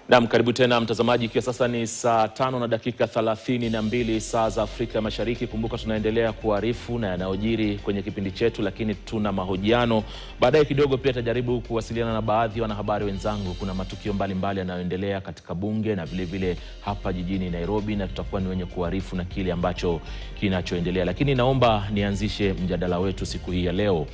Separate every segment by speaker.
Speaker 1: Naam, karibu tena mtazamaji, ikiwa sasa ni saa 5 na dakika 32 saa za Afrika Mashariki. Kumbuka tunaendelea kuarifu na yanayojiri kwenye kipindi chetu, lakini tuna mahojiano. Baadaye kidogo pia tajaribu kuwasiliana na baadhi ya wanahabari wenzangu. Kuna matukio mbalimbali yanayoendelea katika bunge na vile vile hapa jijini Nairobi, na tutakuwa ni wenye kuarifu na kile ambacho kinachoendelea. Lakini naomba nianzishe mjadala wetu siku hii ya leo.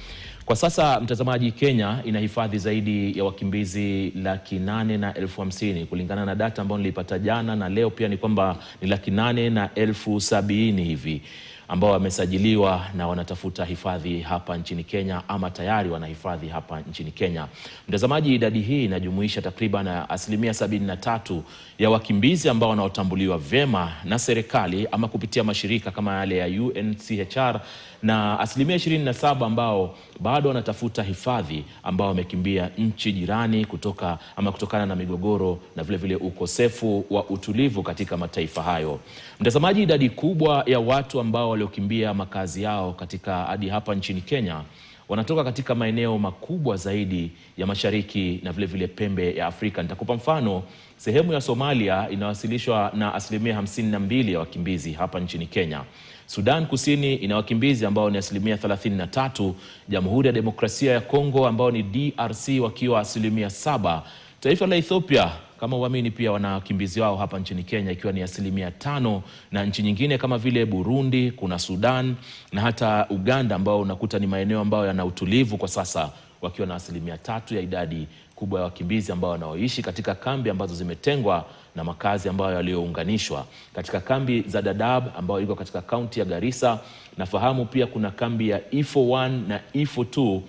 Speaker 1: Kwa sasa mtazamaji, Kenya inahifadhi zaidi ya wakimbizi 850,000 kulingana na data ambayo nilipata jana na leo pia ni kwamba ni 870,000 hivi ambao wamesajiliwa na wanatafuta hifadhi hapa nchini Kenya ama tayari wanahifadhi hapa nchini Kenya. Mtazamaji, idadi hii inajumuisha takriban 73% ya wakimbizi ambao wanaotambuliwa vyema na serikali ama kupitia mashirika kama yale ya UNHCR, na 27% ambao bado wanatafuta hifadhi ambao wamekimbia nchi jirani kutokana na migogoro na vile vile ukosefu wa utulivu katika mataifa hayo. Mtazamaji, idadi kubwa ya watu ambao waliokimbia makazi yao katika hadi hapa nchini Kenya wanatoka katika maeneo makubwa zaidi ya mashariki na vile vile pembe ya Afrika. Nitakupa mfano. Sehemu ya Somalia inawasilishwa na 52% ya wakimbizi hapa nchini Kenya. Sudan Kusini ina wakimbizi ambao ni 33%, Jamhuri ya Demokrasia ya Kongo ambao ni DRC wakiwa 7%. Taifa la Ethiopia kama uamini pia wana wakimbizi wao hapa nchini Kenya ikiwa ni 5%, na nchi nyingine kama vile Burundi, kuna Sudan na hata Uganda ambao unakuta ni maeneo ambayo yana utulivu kwa sasa wakiwa na 3% ya idadi kubwa ya wakimbizi ambao wanaoishi katika kambi ambazo zimetengwa na makazi ambayo yaliounganishwa. Katika kambi za Dadaab ambayo iko katika kaunti ya Garissa, nafahamu pia kuna kambi ya Ifo 1 na Ifo 2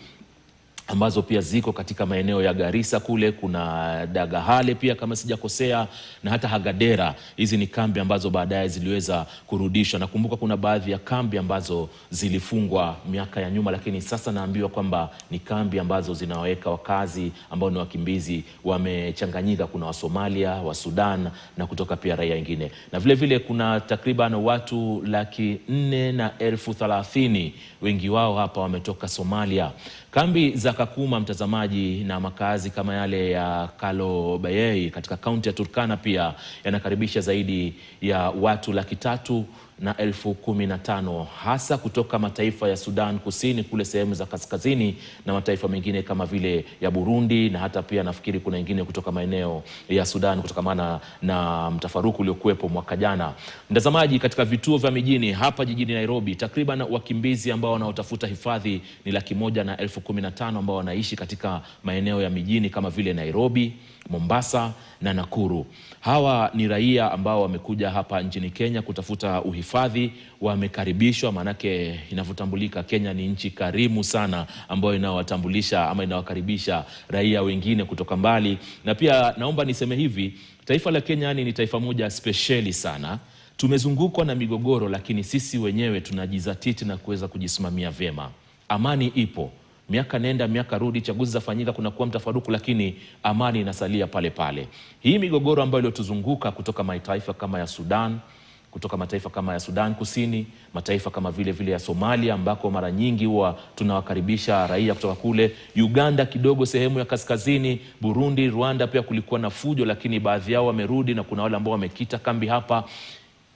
Speaker 1: ambazo pia ziko katika maeneo ya Garissa kule. Kuna Dagahale pia kama sijakosea, na hata Hagadera. Hizi ni kambi ambazo baadaye ziliweza kurudishwa. Nakumbuka kuna baadhi ya kambi ambazo zilifungwa miaka ya nyuma, lakini sasa naambiwa kwamba ni kambi ambazo zinaweka wakazi ambao ni wakimbizi wamechanganyika. Kuna wa Somalia, wa Sudan na kutoka pia raia wengine. Na vile vile kuna takriban watu 430,000, wengi wao hapa wametoka Somalia. Kambi za Kakuma mtazamaji na makazi kama yale ya Kalobayei katika kaunti ya Turkana pia yanakaribisha zaidi ya watu 315,000 hasa kutoka mataifa ya Sudan Kusini kule sehemu za kaskazini na mataifa mengine kama vile ya Burundi, na hata pia nafikiri kuna wengine kutoka maeneo ya Sudan kutokana na mtafaruku uliokuwepo mwaka jana. Mtazamaji, katika vituo vya mijini hapa jijini Nairobi takriban wakimbizi ambao wanaotafuta hifadhi ni 115,000 ambao wanaishi katika maeneo ya mijini kama vile Nairobi, Mombasa na Nakuru. Hawa ni raia ambao wamekuja hapa nchini Kenya kutafuta uhifadhi. Wamekaribishwa, manake inavyotambulika Kenya ni nchi karimu sana ambayo inawatambulisha ama inawakaribisha raia wengine kutoka mbali. Na pia naomba niseme hivi, taifa la Kenya ni taifa moja speciali sana. Tumezungukwa na migogoro, lakini sisi wenyewe tunajizatiti na kuweza kujisimamia vyema. Amani ipo. Miaka nenda miaka rudi, chaguzi zafanyika, kuna kuwa mtafaruku, lakini amani inasalia pale pale. Hii migogoro ambayo iliyotuzunguka kutoka mataifa kama ya Sudan, kutoka mataifa kama ya Sudan Kusini, mataifa kama vile ya Somalia ambako mara nyingi huwa tunawakaribisha raia kutoka kule, Uganda kidogo sehemu ya kaskazini, Burundi, Rwanda pia kulikuwa na fujo, lakini baadhi yao wamerudi na kuna wale ambao wamekita kambi hapa.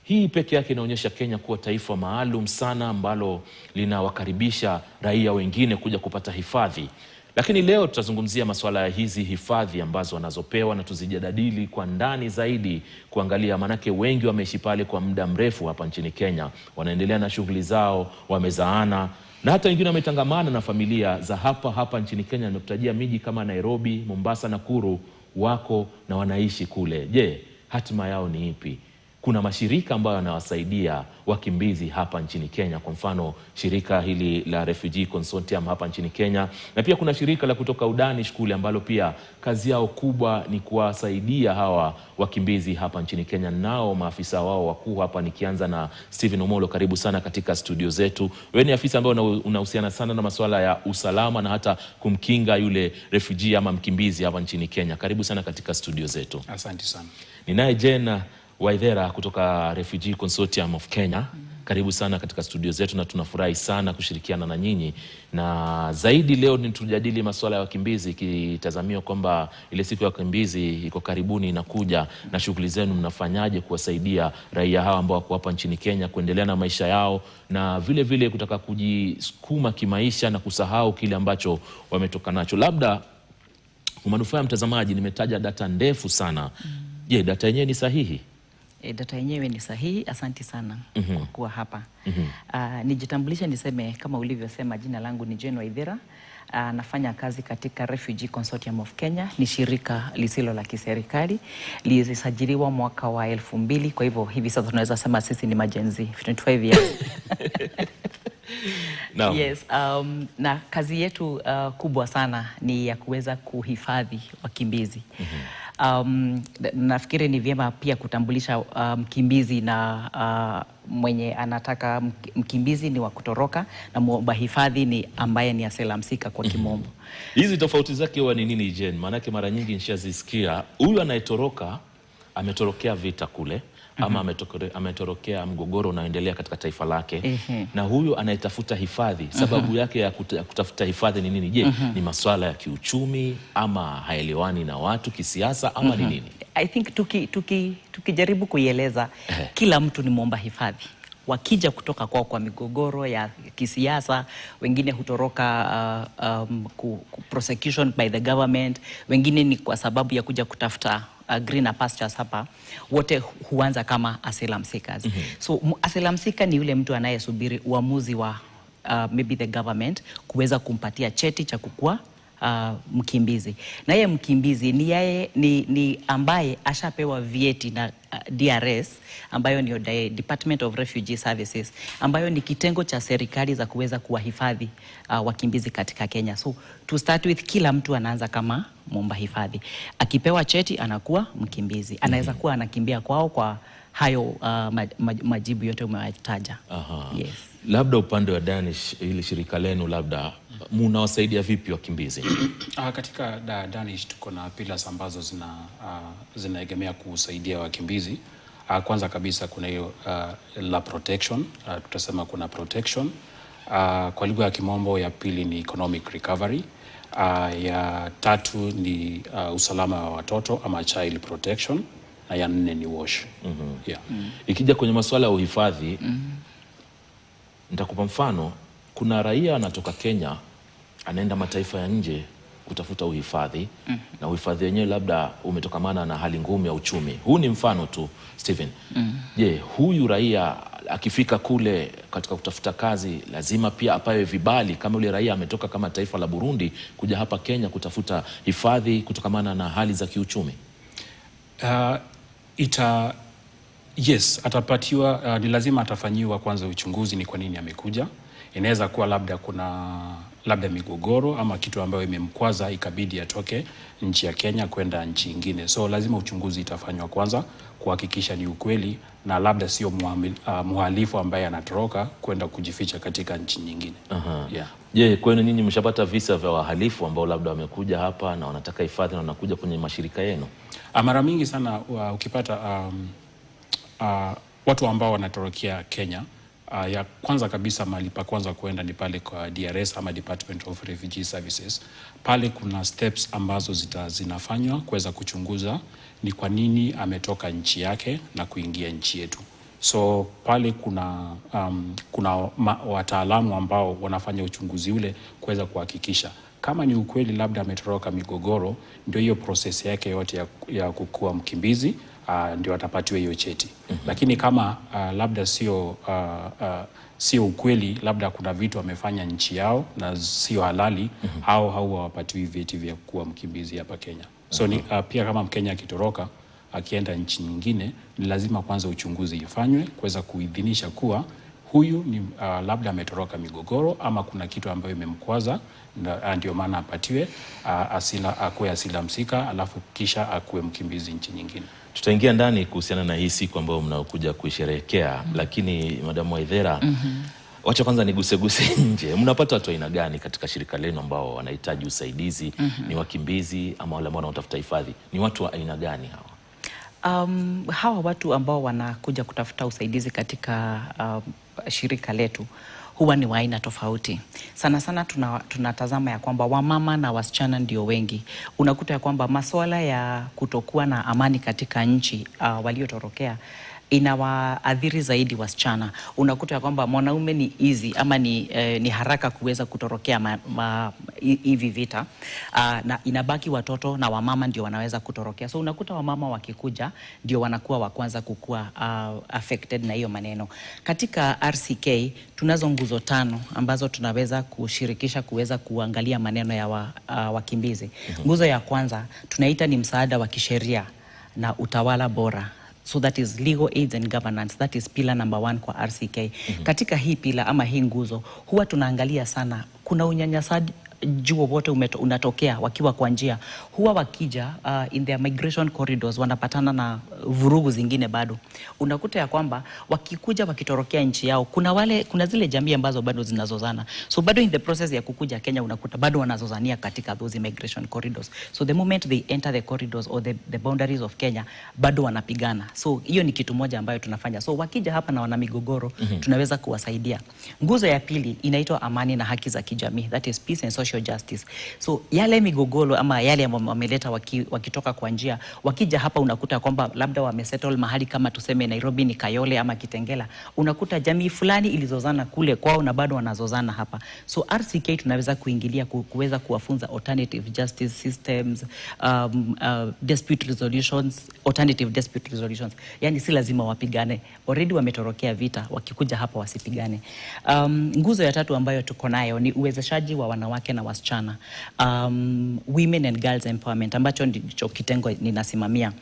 Speaker 1: Hii peke yake inaonyesha Kenya kuwa taifa maalum sana ambalo linawakaribisha raia wengine kuja kupata hifadhi. Lakini leo tutazungumzia masuala ya hizi hifadhi ambazo wanazopewa na tuzijadili kwa ndani zaidi, kuangalia manake wengi wameishi pale kwa muda mrefu hapa nchini Kenya, wanaendelea na shughuli zao, wamezaana na hata wengine wametangamana na familia za hapa nchini Kenya. Nimekutajia miji kama Nairobi, Mombasa, Nakuru, wako na wanaishi kule. Je, hatima yao ni ipi? Kuna mashirika ambayo yanawasaidia wakimbizi hapa nchini Kenya, kwa mfano shirika hili la Refugee Consortium hapa nchini Kenya, na pia kuna shirika la kutoka Udanish kule ambalo pia kazi yao kubwa ni kuwasaidia hawa wakimbizi hapa nchini Kenya. Nao maafisa wao wakuu hapa, nikianza na Stephen Omolo, karibu sana katika studio zetu. Wewe ni afisa ambaye unahusiana sana na masuala ya usalama na hata kumkinga yule refugee ama mkimbizi hapa nchini Kenya. Karibu sana katika studio zetu.
Speaker 2: Asante sana.
Speaker 1: Ninaye Jane Waithera kutoka Refugee Consortium of Kenya. karibu sana katika studio zetu na tunafurahi sana kushirikiana na nyinyi. Na zaidi leo ni tujadili masuala ya wakimbizi, ikitazamiwa kwamba ile siku ya wakimbizi iko karibuni inakuja, na shughuli zenu mnafanyaje kuwasaidia raia hawa ambao wako hapa nchini Kenya kuendelea na maisha yao na vile vile kutaka kujisukuma kimaisha na kusahau kile ambacho wametoka nacho. Labda kwa manufaa ya mtazamaji, nimetaja data ndefu sana. Je, data yenyewe ni sahihi?
Speaker 2: Data yenyewe ni sahihi. Asante sana kwa kuwa hapa. Nijitambulishe niseme kama ulivyosema, jina langu ni Jane Waithera. Nafanya kazi katika Refugee Consortium of Kenya. Ni shirika lisilo la kiserikali, lilisajiliwa mwaka wa 2000. Kwa hivyo hivi sasa tunaweza sema sisi ni majenzi 25 years.
Speaker 1: No.
Speaker 2: Yes, na kazi yetu kubwa sana ni ya kuweza kuhifadhi wakimbizi. Nafikiri ni vyema pia kutambulisha mkimbizi na mwenye anataka mkimbizi ni wa kutoroka na muomba hifadhi ni ambaye ni asylum seeker kwa kimombo.
Speaker 1: Hizi tofauti zake huwa ni nini, Jane? Maanake mara nyingi nishazisikia, huyu anayetoroka ametorokea vita kule, ama ametorokea mgogoro unaoendelea katika taifa lake. Na huyu anayetafuta hifadhi, sababu yake ya kutafuta hifadhi ni nini? Je, ni masuala ya kiuchumi ama haelewani na watu kisiasa ama ni nini?
Speaker 2: I think tukijaribu kuieleza, kila mtu ni muomba hifadhi. Wakija kutoka kwa migogoro ya kisiasa, wengine hutoroka prosecution by the government, wengine ni kwa sababu ya kuja kutafuta greener pastures hapa, wote huanza kama asylum seekers. So asylum seeker ni yule mtu anayesubiri uamuzi wa maybe the government kuweza kumpatia cheti cha kukua mkimbizi. Na yeye mkimbizi ni ambaye ashapewa vyeti na DRS, ambayo ni Department of Refugee Services, ambayo ni kitengo cha serikali za kuweza kuwahifadhi wakimbizi katika Kenya. So to start with, kila mtu anaanza kama muomba hifadhi. Akipewa cheti anakuwa mkimbizi. Anaweza kuwa anakimbia kwao kwa hayo majibu yote umewataja. Yes.
Speaker 1: Labda upande wa Danish, ili shirika lenu labda mnawasaidia vipi wakimbizi?
Speaker 3: Katika Danish tuko na pillars ambazo zinaegemea kusaidia wakimbizi. Kwanza kabisa kuna hiyo la protection, tutasema kuna protection. Kwa lugha ya kimombo, ya pili ni economic recovery. Ya tatu ni usalama wa watoto ama child protection, na ya nne ni wash.
Speaker 1: Ikija kwenye masuala ya uhifadhi, nitakupa mfano. Kuna raia anatoka Kenya anaenda mataifa ya nje kutafuta uhifadhi, na uhifadhi wenyewe labda umetokamana na hali ngumu ya uchumi. Huu ni mfano tu, Stephen. Je, huyu raia akifika kule katika kutafuta kazi lazima pia apawe vibali kama yule raia ametoka kama taifa la Burundi kuja hapa Kenya kutafuta hifadhi kutokamana na hali za kiuchumi?
Speaker 3: Yes, atapatiwa, ni lazima atafanyiwa kwanza uchunguzi ni kwa nini amekuja. Inaweza kuwa labda kuna migogoro ama kitu ambayo imemkwaza ikabidi atoke nchi ya Kenya kwenda nchi nyingine. So lazima uchunguzi itafanywa kwanza kuhakikisha ni ukweli na labda sio mhalifu ambaye anatoroka kwenda kujificha katika nchi nyingine.
Speaker 1: Je, kwenu nyinyi mshapata visa vya wahalifu ambao labda wamekuja hapa na wanataka hifadhi na wanakuja kwenye mashirika yenu?
Speaker 3: Mara mingi sana ukipata watu ambao wanatorokea Kenya, ya kwanza kabisa mahali pa kwanza kuenda ni pale kwa DRS ama Department of Refugee Services. Pale kuna steps ambazo zinafanywa kuweza kuchunguza ni kwa nini ametoka nchi yake na kuingia nchi yetu. So pale kuna wataalamu ambao wanafanya uchunguzi ule kuweza kuhakikisha kama ni ukweli labda ametoroka migogoro, ndio hiyo process yake yote ya kukua mkimbizi, ndio atapatiwa hiyo cheti. Lakini kama labda sio ukweli, labda kuna vitu amefanya nchi yao na sio halali, hao hawapatiwi vyeti vya kuwa mkimbizi hapa Kenya. So pia kama Mkenya akitoroka akienda nchi nyingine, ni lazima kwanza uchunguzi ifanywe kuweza kuidhinisha kuwa huyu ni labda ametoroka migogoro ama kuna kitu ambayo imemkwaza, ndio maana apatiwe akuwe asylum seeker, alafu kisha akuwe mkimbizi nchi nyingine.
Speaker 1: Tutaingia ndani kuhusiana na hii siku ambayo mnaokuja kuisherehekea, lakini Madam Waithera, wacha kwanza niguse nje. Mnapata watu aina gani katika shirika lenu ambao wanahitaji usaidizi? Ni wakimbizi ama wale ambao wanatafuta hifadhi? Ni watu wa aina gani hawa?
Speaker 2: Hawa watu ambao wanakuja kutafuta usaidizi katika shirika letu huwa ni wa aina tofauti. Sana sana tunatazama ya kwamba wamama na wasichana ndio wengi. Unakuta ya kwamba masuala ya kutokuwa na amani katika nchi waliotorokea inawaadhiri zaidi wasichana. Unakuta ya kwamba mwanaume ni easy ama ni haraka kuweza kutorokea hivi vita, na inabaki watoto na wamama ndio wanaweza kutorokea. So unakuta wamama wakikuja ndio wanakuwa wa kwanza kukua affected na hiyo maneno. Katika RCK tunazo nguzo 5 ambazo tunaweza kushirikisha kuweza kuangalia maneno ya wakimbizi. Nguzo ya kwanza tunaita ni msaada wa kisheria na utawala bora. So that is legal aids and governance. That is pillar number 1 kwa RCK. Katika hii pillar ama hii nguzo huwa tunaangalia sana kuna unyanyasaji wowote unatokea wakiwa kwa njia, huwa wakija in their migration corridors wanapatana na vurugu zingine. Bado unakuta ya kwamba wakikuja wakitorokea nchi yao, kuna zile jamii ambazo bado zinazozana. So bado in the process ya kukuja Kenya unakuta bado wanazozania katika those migration corridors. So the moment they enter the corridors or the boundaries of Kenya bado wanapigana. So hiyo ni kitu moja ambayo tunafanya. So wakija hapa na wana migogoro tunaweza kuwasaidia. Nguzo ya pili inaitwa amani na haki za kijamii. That is peace and social justice. So yale migogoro ama yale wameleta wakitoka kwa njia, wakija hapa unakuta kwamba labda wamesettle mahali kama tuseme Nairobi ni Kayole ama Kitengela, unakuta jamii fulani ilizozana kule kwao na bado wanazozana hapa. So RCK tunaweza kuingilia kuweza kuwafunza alternative justice systems, dispute resolutions, alternative dispute resolutions. Yani si lazima wapigane. Already wametorokea vita, wakikuja hapa wasipigane. Nguzo ya 3 ambayo tuko nayo ni uwezeshaji wa wanawake na wasichana, women and girls empowerment, ambacho ndicho kitengo ninasimamia.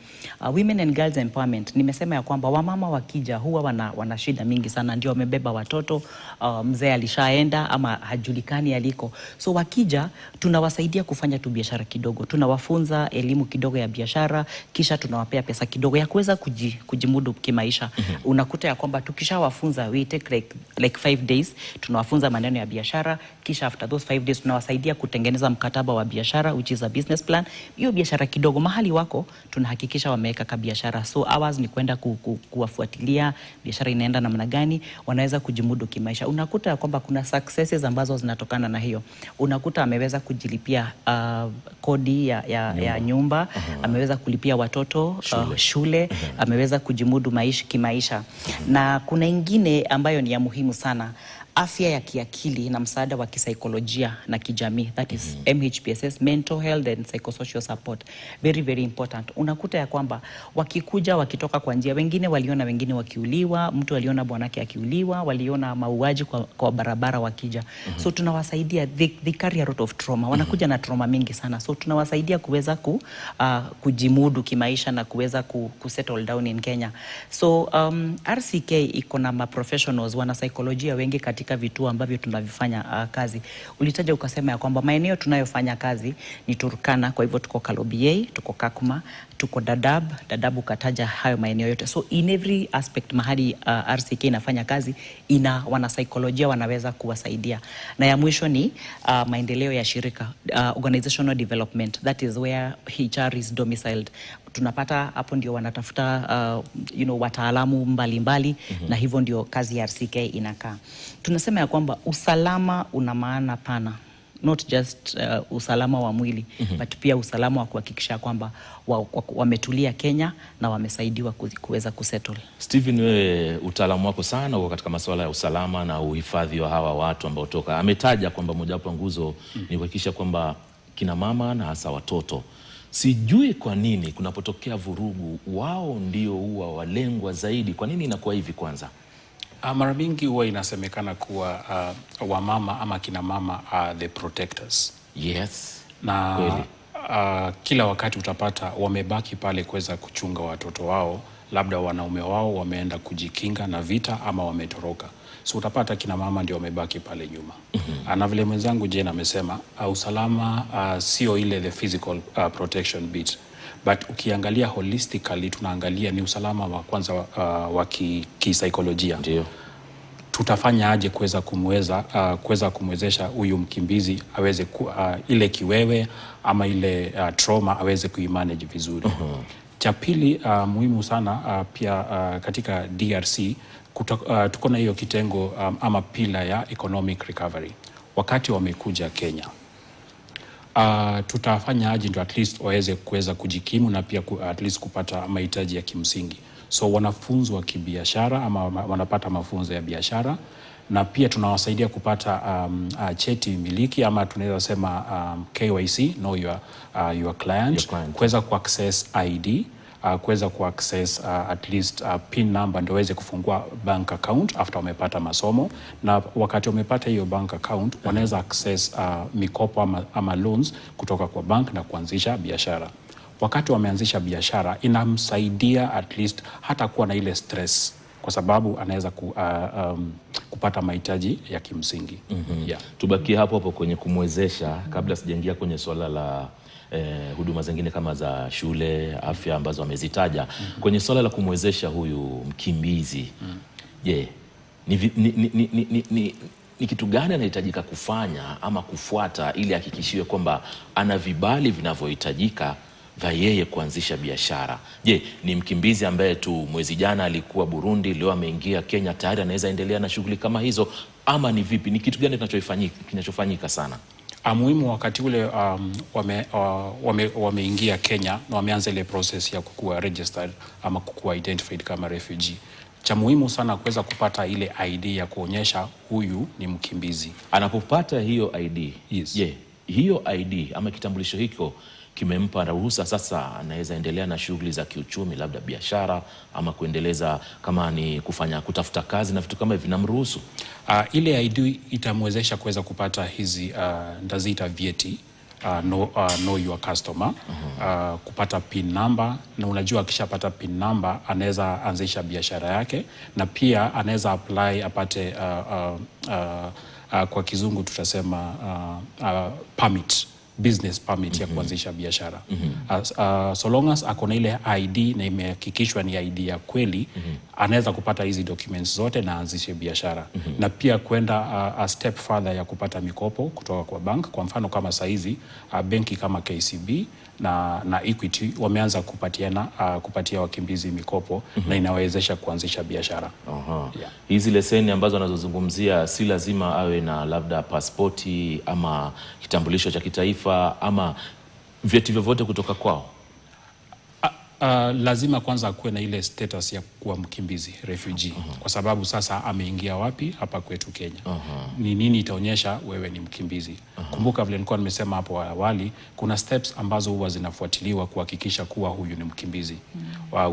Speaker 2: Women and girls empowerment, nimesema ya kwamba wamama wakija huwa wana shida mingi sana, ndio wamebeba watoto, mzee alishaenda ama hajulikani aliko. So wakija tunawasaidia kufanya tu biashara kidogo, tunawafunza elimu kidogo ya biashara, kisha tunawapea pesa kidogo ya kuweza kujimudu kimaisha. Unakuta ya kwamba tukishawafunza, we take like 5 days, tunawafunza maneno ya biashara, kisha after those 5 days tunawasaidia kutengeneza mkataba wa biashara, which is a business plan. Hiyo biashara kidogo mahali wako tunahakikisha wameweka ka biashara. So ours ni kwenda kuwafuatilia biashara inaenda namna gani, wanaweza kujimudu kimaisha. Unakuta kwamba kuna successes ambazo zinatokana na hiyo. Unakuta ameweza kujilipia kodi ya nyumba, ameweza kulipia watoto shule, ameweza kujimudu kimaisha. Na kuna ingine ambayo ni ya muhimu sana, afya ya kiakili na msaada wa kisaikolojia na kijamii. That is MHPSS, mental health and psychosocial support. Very, very important. Unakuta ya kwamba wakikuja wakitoka kwa njia, wengine waliona wengine wakiuliwa, mtu aliona bwanake akiuliwa, waliona mauaji kwa barabara wakija. So tunawasaidia, they carry a lot of trauma. Wanakuja na trauma mingi sana. So tunawasaidia kuweza kujimudu kimaisha na kuweza kusettle down in Kenya. So RCK iko na professionals, wana saikolojia wengi katika vituo ambavyo tunavifanya kazi. Ulitaja ukasema ya kwamba maeneo tunayofanya kazi ni Turkana, kwa hivyo tuko Kalobeyei, tuko Kakuma, tuko Dadaab ukataja hayo maeneo yote. So in every aspect mahali RCK inafanya kazi, wana saikolojia wanaweza kuwasaidia. Na ya mwisho ni maendeleo ya shirika, organizational development. That is where HR is domiciled. Tunapata hapo ndio wanatafuta wataalamu mbalimbali, na hivyo ndio kazi ya RCK inakaa. Tunasema ya kwamba usalama una maana pana, not just usalama wa mwili, but pia usalama wa kuhakikisha kwamba wametulia Kenya na wamesaidiwa kuweza kusettle.
Speaker 1: Steven, wewe utaalamu wako sana uko katika masuala ya usalama na uhifadhi wa hawa watu ambao toka. Ametaja kwamba mojawapo nguzo ni kuhakikisha kwamba kina mama na hasa watoto, sijui kwa nini kunapotokea vurugu wao ndio huwa walengwa zaidi. Kwa nini inakuwa hivi kwanza?
Speaker 3: Mara mingi huwa inasemekana kuwa wamama ama kina mama are the protectors.
Speaker 1: Yes.
Speaker 3: Na kila wakati utapata wamebaki pale kuweza kuchunga watoto wao, labda wanaume wao wameenda kujikinga na vita ama wametoroka. So utapata kina mama ndio wamebaki pale nyuma. Na vile mwenzangu Jane amesema, usalama sio ile the physical protection bit, but ukiangalia holistically tunaangalia ni usalama wa kwanza wa kisaikolojia.
Speaker 1: Ndio.
Speaker 3: Tutafanya aje kuweza kumwezesha huyu mkimbizi aweze ile kiwewe ama ile trauma aweze kuimanage vizuri. Cha pili muhimu sana pia katika DRC tuko na hiyo kitengo ama pila ya economic recovery. Wakati wamekuja Kenya, tutafanya aje ndio at least waweze kuweza kujikimu na pia at least kupata mahitaji ya kimsingi. So wanafunzwa kibiashara ama wanapata mafunzo ya biashara, na pia tunawasaidia kupata cheti miliki ama tunaweza sema KYC, know your client. Kuweza kuaccess ID, kuweza kuaccess at least PIN number ndio waweze kufungua bank account after wamepata masomo, na wakati wamepata hiyo bank account wanaweza access mikopo ama loans kutoka kwa bank na kuanzisha biashara. Wakati wameanzisha biashara inamsaidia at least hata kuwa na ile stress, kwa sababu anaweza kupata mahitaji ya kimsingi. Yeah.
Speaker 1: Tubakie hapo kwenye kumwezesha kabla sijaingia kwenye swala la huduma zingine kama za shule, afya ambazo amezitaja. Kwenye swala la kumwezesha huyu mkimbizi, je, ni kitu gani anahitajika kufanya ama kufuata ili hakikishiwe kwamba ana vibali vinavyohitajika vya yeye kuanzisha biashara? Je, ni mkimbizi ambaye tu mwezi jana alikuwa Burundi, leo ameingia Kenya, tayari anaweza endelea na shughuli kama hizo, ama ni vipi? Ni kitu gani kinachofanyika sana?
Speaker 3: Muhimu wakati ule wameingia Kenya na wameanza ile process ya kukuwa registered ama kukuwa identified kama refugee, cha muhimu sana kuweza kupata ile ID ya kuonyesha huyu ni mkimbizi.
Speaker 1: Anapopata hiyo ID,
Speaker 3: yes.
Speaker 1: Hiyo ID ama kitambulisho hiko kimempa ruhusa sasa anaweza endelea na shughuli za kiuchumi, labda biashara ama kuendeleza kama ni kutafuta kazi na vitu kama hivi, vinamruhusu?
Speaker 3: Ile ID itamwezesha kuweza kupata hizi ndaziita vyeti, know your customer, kupata PIN number, na unajua akishapata PIN number anaweza anzisha biashara yake, na pia anaweza apply apate kwa kizungu tutasema permit, business permit ya kuanzisha biashara. So long as akona ile ID na imehakikishwa ni ID ya kweli, anaweza kupata hizi documents zote na anzishe biashara. Na pia kwenda a step further ya kupata mikopo kutoka kwa bank. Kwa mfano kama saizi benki kama KCB na Equity wameanza kupatia wakimbizi mikopo na inawezesha kuanzisha biashara.
Speaker 1: Yeah. Hizi leseni ambazo anazozungumzia si lazima awe na labda pasipoti ama kitambulisho cha kitaifa ama vyeti vyovyote kutoka kwao?
Speaker 3: Lazima kwanza kuwe na ile status ya kuwa mkimbizi, refugee. Kwa sababu sasa ameingia wapi? Hapa kwetu Kenya. Ni nini itaonyesha wewe ni mkimbizi? Kumbuka vile nilikuwa nimesema hapo awali, kuna steps ambazo huwa zinafuatiliwa kuhakikisha kuwa huyu ni mkimbizi.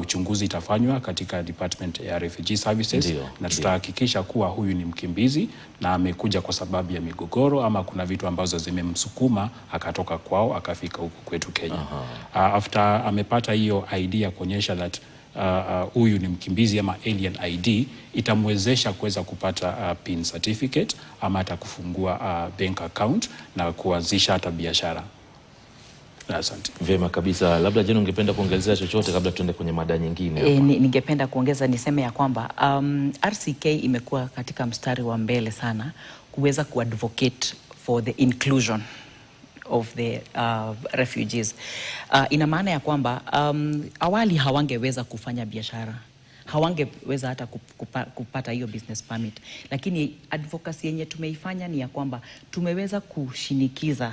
Speaker 3: Uchunguzi itafanywa katika Department ya Refugee Services, na tutahakikisha kuwa huyu ni mkimbizi na amekuja kwa sababu ya migogoro ama kuna vitu ambazo zimemsukuma akatoka kwao akafika huku kwetu Kenya. After amepata hiyo ID ya kuonyesha that huyu ni mkimbizi ama alien ID, itamwezesha kuweza kupata PIN certificate ama hata kufungua bank account na kuanzisha hata biashara. Asante.
Speaker 1: Vyema kabisa. Labda Jane, ungependa kuongezea chochote kabla tuende kwenye mada nyingine hapa?
Speaker 2: Ningependa kuongeza niseme ya kwamba RCK imekuwa katika mstari wa mbele sana kuweza kuadvocate for the inclusion of the refugees. Ina maana ya kwamba awali hawangeweza kufanya biashara, hawangeweza hata kupata hiyo business permit, lakini advocacy yenye tumeifanya ni ya kwamba tumeweza kushinikiza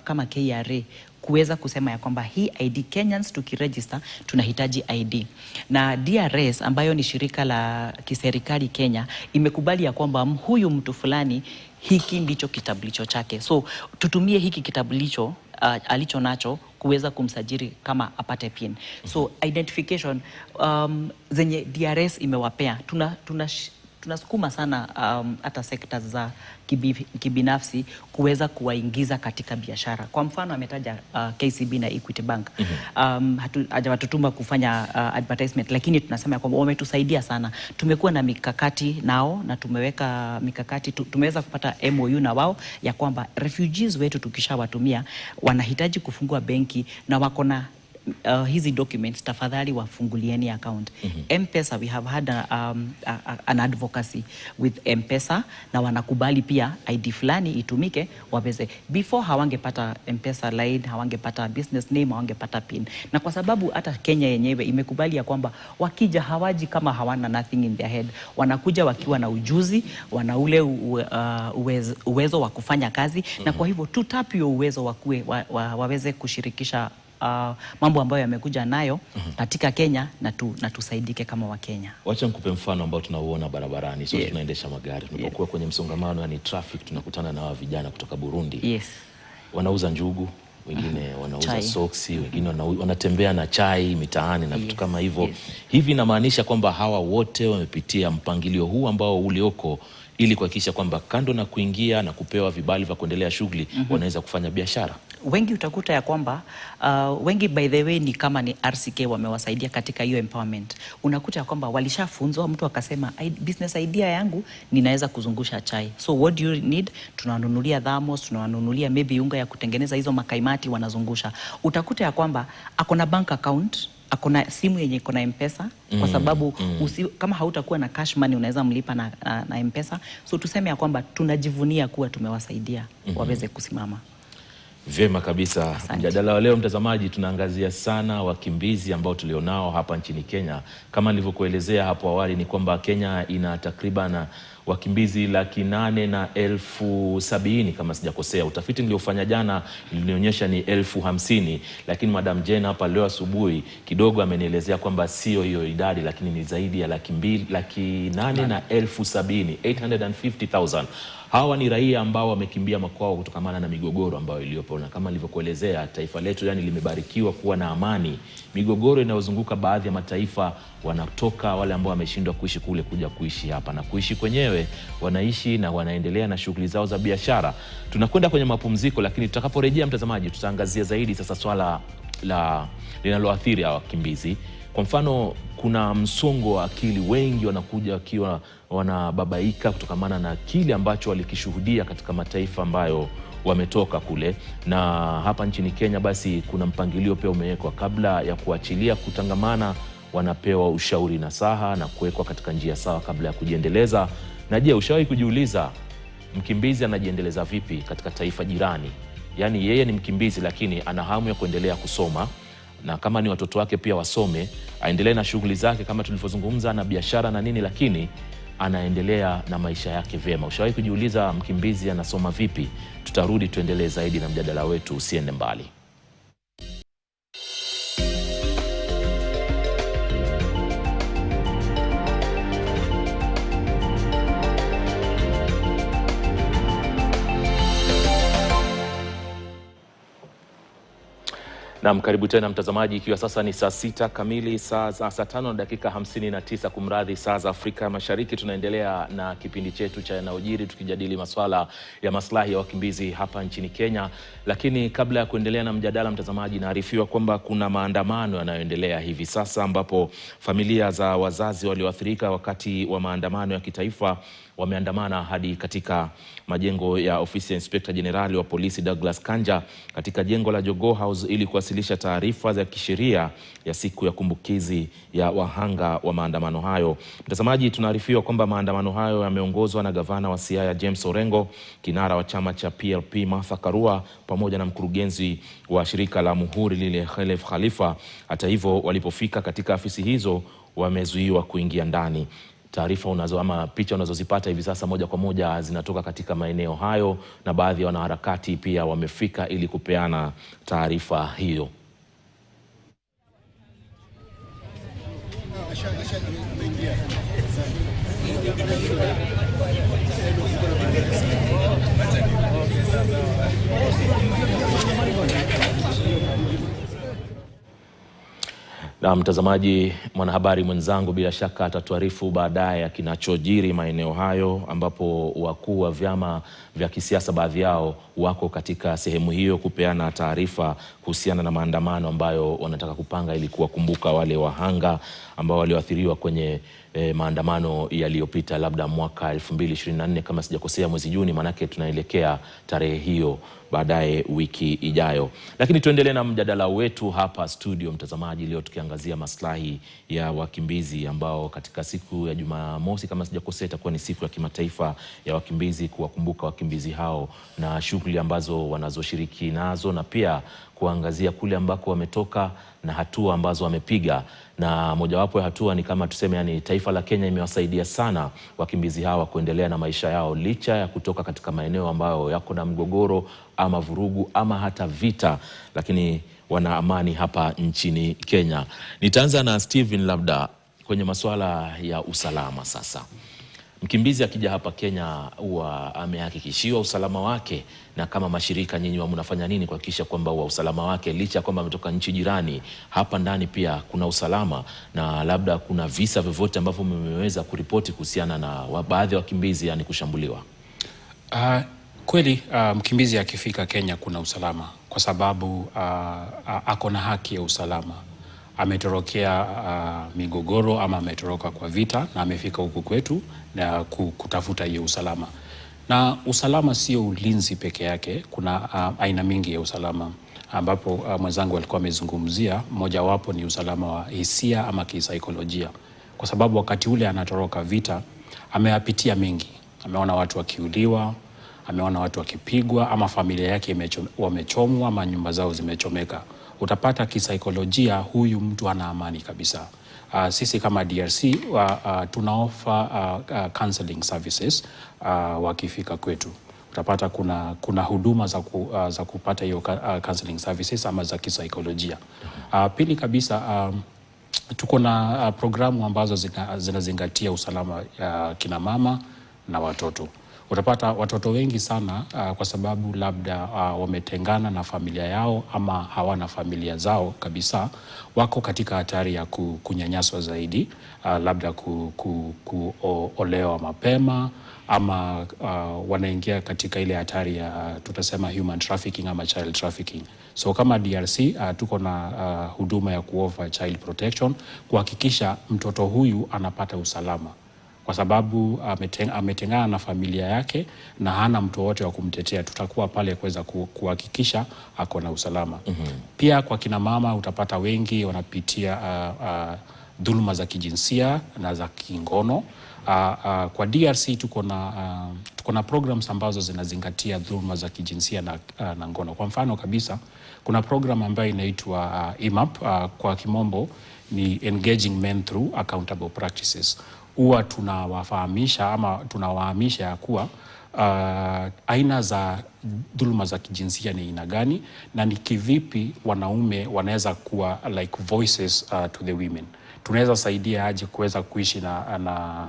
Speaker 2: kama KRA kuweza kusema ya kwamba hii ID Kenyans tukiregister tunahitaji ID, na DRS ambayo ni shirika la kiserikali Kenya imekubali ya kwamba huyu mtu fulani hiki ndicho kitambulisho chake, so tutumie hiki kitambulisho alicho nacho kuweza kumsajili kama apate PIN. So identification zenye DRS imewapea, tunasukuma sana hata sekta za kibinafsi kuweza kuwaingiza katika biashara. Kwa mfano ametaja KCB na Equity Bank. Hajawatutuma kufanya advertisement, lakini tunasema kwamba wametusaidia sana. Tumekuwa na mikakati nao na tumeweka mikakati, tumeweza kupata MOU na wao ya kwamba refugees wetu tukishawatumia wanahitaji kufungua benki na wako na hizi documents, tafadhali wafungulieni account. M-Pesa, we have had an advocacy with M-Pesa, na wanakubali pia ID fulani itumike waweze. Before hawangepata M-Pesa line, hawangepata business name, hawangepata PIN. Na kwa sababu hata Kenya yenyewe imekubali ya kwamba wakija hawaji kama hawana nothing in their head. Wanakuja wakiwa na ujuzi, wana ule uwezo wa kufanya kazi, na kwa hivyo tutap hiyo uwezo waweze kushirikisha mambo ambayo yamekuja nayo katika Kenya na tusaidike kama Wakenya.
Speaker 1: Wacha nikupe mfano ambao tunauona barabarani. Sote tunaendesha magari. Tunapokuwa kwenye msongamano, yani traffic, tunakutana na vijana kutoka Burundi. Wanauza njugu, wengine wanauza soksi, wengine wanatembea na chai mitaani na vitu kama hivyo. Hivi inamaanisha kwamba hawa wote wamepitia mpangilio huu ambao ulioko ili kuhakikisha kwamba kando na kuingia na kupewa vibali vya kuendelea shughuli, wanaweza kufanya biashara.
Speaker 2: Wengi utakuta ya kwamba wengi by the way ni kama ni RCK wamewasaidia katika hiyo empowerment. Unakuta ya kwamba walishafunzwa, mtu akasema business idea yangu ninaweza kuzungusha chai. So what do you need? Tunawanunulia thermos, tunawanunulia maybe unga ya kutengeneza hizo makaimati, wanazungusha. Utakuta ya kwamba akona bank account, akona simu yenye iko na M-Pesa, kwa sababu kama hautakuwa na cash money unaweza mlipa na M-Pesa. So tuseme ya kwamba tunajivunia kuwa tumewasaidia waweze kusimama.
Speaker 1: Vyema kabisa. Mjadala wa leo, mtazamaji, tunaangazia sana wakimbizi ambao tulionao hapa nchini Kenya. Kama nilivyokuelezea hapo awali ni kwamba Kenya ina takriban wakimbizi 870,000 kama sijakosea. Utafiti niliofanya jana ulinionyesha ni 50,000, lakini Madam Jane hapa leo asubuhi kidogo amenielezea kwamba sio hiyo idadi, lakini ni zaidi ya 870,000, 850,000. Hawa ni raia ambao wamekimbia makwao kutokamana na migogoro ambayo iliyopo, na kama nilivyokuelezea taifa letu yani limebarikiwa kuwa na amani. Migogoro inayozunguka baadhi ya mataifa, wanatoka wale ambao wameshindwa kuishi kule kuja kuishi hapa, na kuishi kwenyewe wanaishi na wanaendelea na shughuli zao za biashara. Tunakwenda kwenye mapumziko, lakini tutakaporejea, mtazamaji, tutaangazia zaidi sasa swala linaloathiri hawa wakimbizi. Kwa mfano, kuna msongo wa akili, wengi wanakuja wakiwa wanababaika kutokamana na kile ambacho walikishuhudia katika mataifa ambayo wametoka kule. Na hapa nchini Kenya basi kuna mpangilio pia umewekwa, kabla ya kuachilia kutangamana wanapewa ushauri nasaha na kuwekwa katika njia sawa kabla ya kujiendeleza. Na je, ushawahi kujiuliza mkimbizi anajiendeleza vipi katika taifa jirani? Yaani yeye ni mkimbizi lakini ana hamu ya kuendelea kusoma, na kama ni watoto wake pia wasome, aendelee na shughuli zake kama tulivyozungumza na biashara na nini, lakini anaendelea na maisha yake vyema. Ushawahi kujiuliza mkimbizi anasoma vipi? Tutarudi tuendelee zaidi na mjadala wetu, usiende mbali. Naam, karibu tena mtazamaji, ikiwa sasa ni saa 6 kamili, saa 5 na dakika 59 kumradhi, saa za Afrika Mashariki. Tunaendelea na kipindi chetu cha yanayojiri tukijadili masuala ya maslahi ya wakimbizi hapa nchini Kenya. Lakini kabla ya kuendelea na mjadala, mtazamaji, naarifiwa kwamba kuna maandamano yanayoendelea hivi sasa, ambapo familia za wazazi walioathirika wakati wa maandamano ya kitaifa wameandamana hadi katika majengo ya ofisi ya Inspector Generali wa polisi Douglas Kanja katika jengo la Jogoo House ili kuwasilisha taarifa za kisheria ya siku ya kumbukizi ya wahanga wa maandamano hayo. Mtazamaji, tunaarifiwa kwamba maandamano hayo yameongozwa na gavana wa Siaya James Orengo, kinara wa chama cha PLP Martha Karua, pamoja na mkurugenzi wa shirika la Muhuri lile Khalef Khalifa. Hata hivyo, walipofika katika afisi hizo wamezuiwa kuingia ndani. Taarifa ama picha unazozipata hivi sasa moja kwa moja zinatoka katika maeneo hayo, na baadhi ya wanaharakati pia wamefika ili kupeana taarifa hiyo. Na mtazamaji, mwanahabari mwenzangu bila shaka atatuarifu baadaye kinachojiri maeneo hayo, ambapo wakuu wa vyama vya kisiasa baadhi yao wako katika sehemu hiyo kupeana taarifa kuhusiana na maandamano ambayo wanataka kupanga ili kuwakumbuka wale wahanga ambao walioathiriwa kwenye maandamano yaliyopita, labda mwaka 2024 kama sijakosea, mwezi Juni, manake tunaelekea tarehe hiyo baadaye wiki ijayo. Lakini tuendelee na mjadala wetu hapa studio, mtazamaji. Leo tukiangazia maslahi ya wakimbizi ambao katika siku ya Jumamosi kama sijakosea itakuwa ni siku ya kimataifa ya wakimbizi, kuwakumbuka wakimbizi hao na shughuli ambazo wanazoshiriki nazo, na pia kuangazia kule ambako wametoka na hatua ambazo wamepiga. Na mojawapo ya hatua ni kama tuseme, yani taifa la Kenya imewasaidia sana wakimbizi hawa kuendelea na maisha yao licha ya kutoka katika maeneo ambayo yako na mgogoro ama vurugu ama hata vita, lakini wana amani hapa nchini Kenya. Nitaanza na Steven, labda kwenye masuala ya usalama sasa. Mkimbizi akija hapa Kenya huwa amehakikishiwa usalama wake, na kama mashirika nyinyi mnafanya nini kuhakikisha kwamba usalama wake, licha kwamba ametoka nchi jirani, hapa ndani pia kuna usalama, na labda kuna visa vyovyote ambavyo mmeweza kuripoti kuhusiana na baadhi ya wakimbizi yani kushambuliwa?
Speaker 3: Kweli mkimbizi akifika Kenya kuna usalama kwa sababu ako na haki ya usalama. Ametorokea migogoro ama ametoroka kwa vita na amefika huku kwetu na kutafuta hiyo usalama. Na usalama sio ulinzi peke yake, kuna aina mingi ya usalama ambapo mwenzangu alikuwa amezungumzia. Mojawapo ni usalama wa hisia ama kisaikolojia, kwa sababu wakati ule anatoroka vita ameyapitia mengi. Ameona watu wakiuliwa, ameona watu wakipigwa, ama familia yake wamechomwa ama nyumba zao zimechomeka. Utapata kisaikolojia huyu mtu ana amani kabisa. Sisi kama DRC tuna offer counseling services wakifika kwetu. Utapata kuna huduma za kupata hiyo counseling services ama za kisaikolojia. Pili kabisa, tuko na programu ambazo zinazingatia usalama kina mama na watoto. Utapata watoto wengi sana kwa sababu labda wametengana na familia yao ama hawana familia zao kabisa, wako katika hatari ya kunyanyaswa zaidi, labda kuolewa mapema, ama wanaingia katika ile hatari ya tutasema human trafficking ama child trafficking. So kama DRC tuko na huduma ya kuoffer child protection, kuhakikisha mtoto huyu anapata usalama, kwa sababu ametengana na familia yake na hana mtu wote wa kumtetea. Tutakuwa pale kuweza kuhakikisha ako na usalama. Pia kwa kina mama utapata wengi wanapitia dhuluma za kijinsia na za kingono. Kwa DRC tuko na programs ambazo zinazingatia dhuluma za kijinsia na ngono. Kwa mfano kabisa, kuna program ambayo inaitwa IMAP, kwa kimombo ni Engaging Men Through Accountable Practices. Huwa tunawafahamisha ama tunawahamisha ya kuwa aina za dhuluma za kijinsia ni aina gani, na ni kivipi wanaume wanaweza kuwa like voices to the women. Tunaweza saidia aje kuweza kuishi na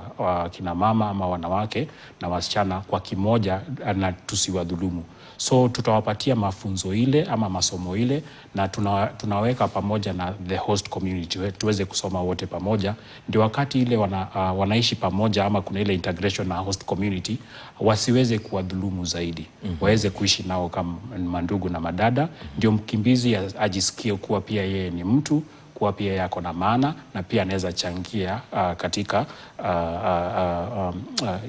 Speaker 3: kina mama ama wanawake na wasichana kwa kimoja na tusiwadhulumu. So tutawapatia mafunzo ile ama masomo ile, na tunaweka pamoja na the host community tuweze kusoma wote pamoja, ndio wakati ile wanaishi pamoja ama kuna ile integration na host community, wasiweze kuwadhulumu zaidi. Waweze kuishi nao kama mandugu na madada, ndio mkimbizi ajisikie kuwa pia yeye ni mtu, kuwa pia yako na maana, na pia anaweza changia katika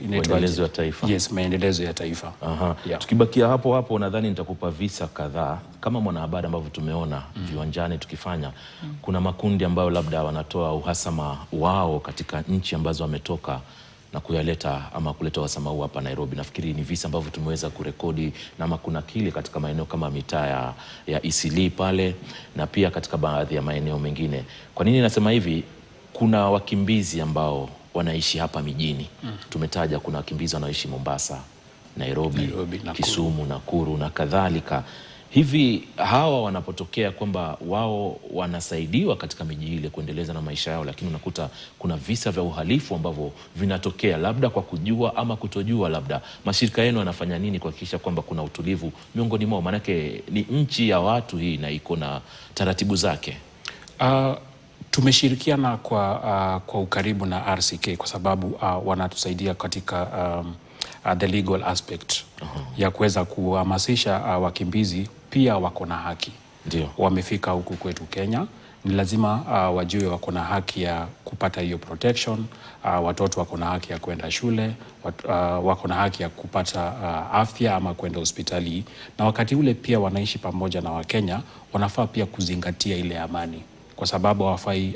Speaker 1: maendelezo ya taifa.
Speaker 3: Yes, maendelezo ya taifa.
Speaker 1: Yeah. Tukibakia hapo nadhani nitakupa visa kadhaa kama mwanahabari ambavyo tumeona viwanjani tukifanya. Kuna makundi ambayo labda wanatoa uhasama wao katika nchi ambazo wametoka na kuyaleta ama kuleta uhasama huu hapa Nairobi. Nafikiri ni visa ambavyo tumeweza kurekodi na makuna kile katika maeneo kama mitaa ya Eastleigh pale, na pia katika baadhi ya maeneo mengine. Kwa nini nasema hivi? Kuna wakimbizi ambao wanaishi hapa mijini. Tumetaja kuna wakimbizi wanaoishi Mombasa, Nairobi, Kisumu, Nakuru na kadhalika. Hivi hawa wanapotokea kwamba wao wanasaidiwa katika miji ile kuendeleza na maisha yao, lakini unakuta kuna visa vya uhalifu ambavyo vinatokea labda kwa kujua ama kutojua, labda mashirika yenu yanafanya nini kuhakikisha kwamba kuna utulivu miongoni mwao? Manake ni nchi ya watu hii na iko na taratibu zake.
Speaker 3: Tumeshirikiana kwa ukaribu na RCK kwa sababu wanatusaidia katika the legal aspect ya kuweza kuhamasisha wakimbizi pia wako na haki.
Speaker 1: Ndio.
Speaker 3: Wamefika huku kwetu Kenya ni lazima wajue wako na haki ya kupata hiyo protection, watoto wako na haki ya kwenda shule, wako na haki ya kupata afya ama kwenda hospitali, na wakati ule pia wanaishi pamoja na Wakenya, wanafaa pia kuzingatia ile amani, kwa sababu hawafai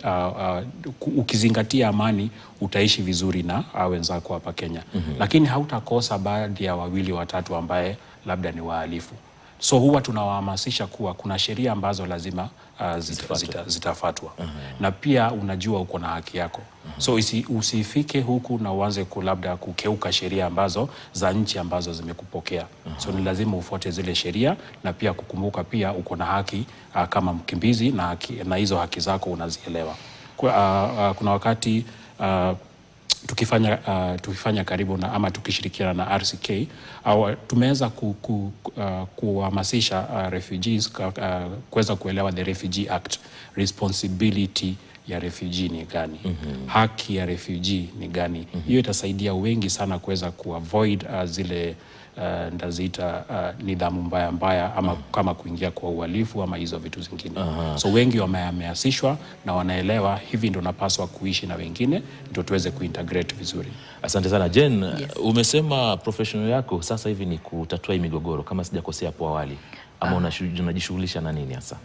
Speaker 3: ukizingatia amani utaishi vizuri na wenzako hapa Kenya. Lakini hautakosa baadhi ya wawili watatu ambaye labda ni wahalifu. So huwa tunawahamasisha kuwa kuna sheria ambazo lazima zitafuatwa. Na pia unajua uko na haki yako. So usifike huku na uanze labda kukeuka sheria ambazo za nchi ambazo zimekupokea. So ni lazima ufuate zile sheria, na pia kukumbuka pia uko na haki kama mkimbizi, na hizo haki zako unazielewa. Kuna wakati tukifanya karibu na ama tukishirikiana na RCK tumeweza kuhamasisha refugees kuweza kuelewa the Refugee Act, responsibility ya refugee ni gani, haki ya refugee ni gani. Hiyo itasaidia wengi sana kuweza kuavoid zile ndaziita nidhamu mbaya ama kama kuingia kwa uhalifu ama hizo vitu zingine. So wengi wamehamasishwa na wanaelewa hivi ndio napaswa kuishi na wengine, ndio tuweze kuintegrate vizuri.
Speaker 1: Asante sana Jen. Umesema professional yako sasa hivi ni kutatua hii migogoro, kama sijakosea hapo awali, ama unajishughulisha na nini hasa?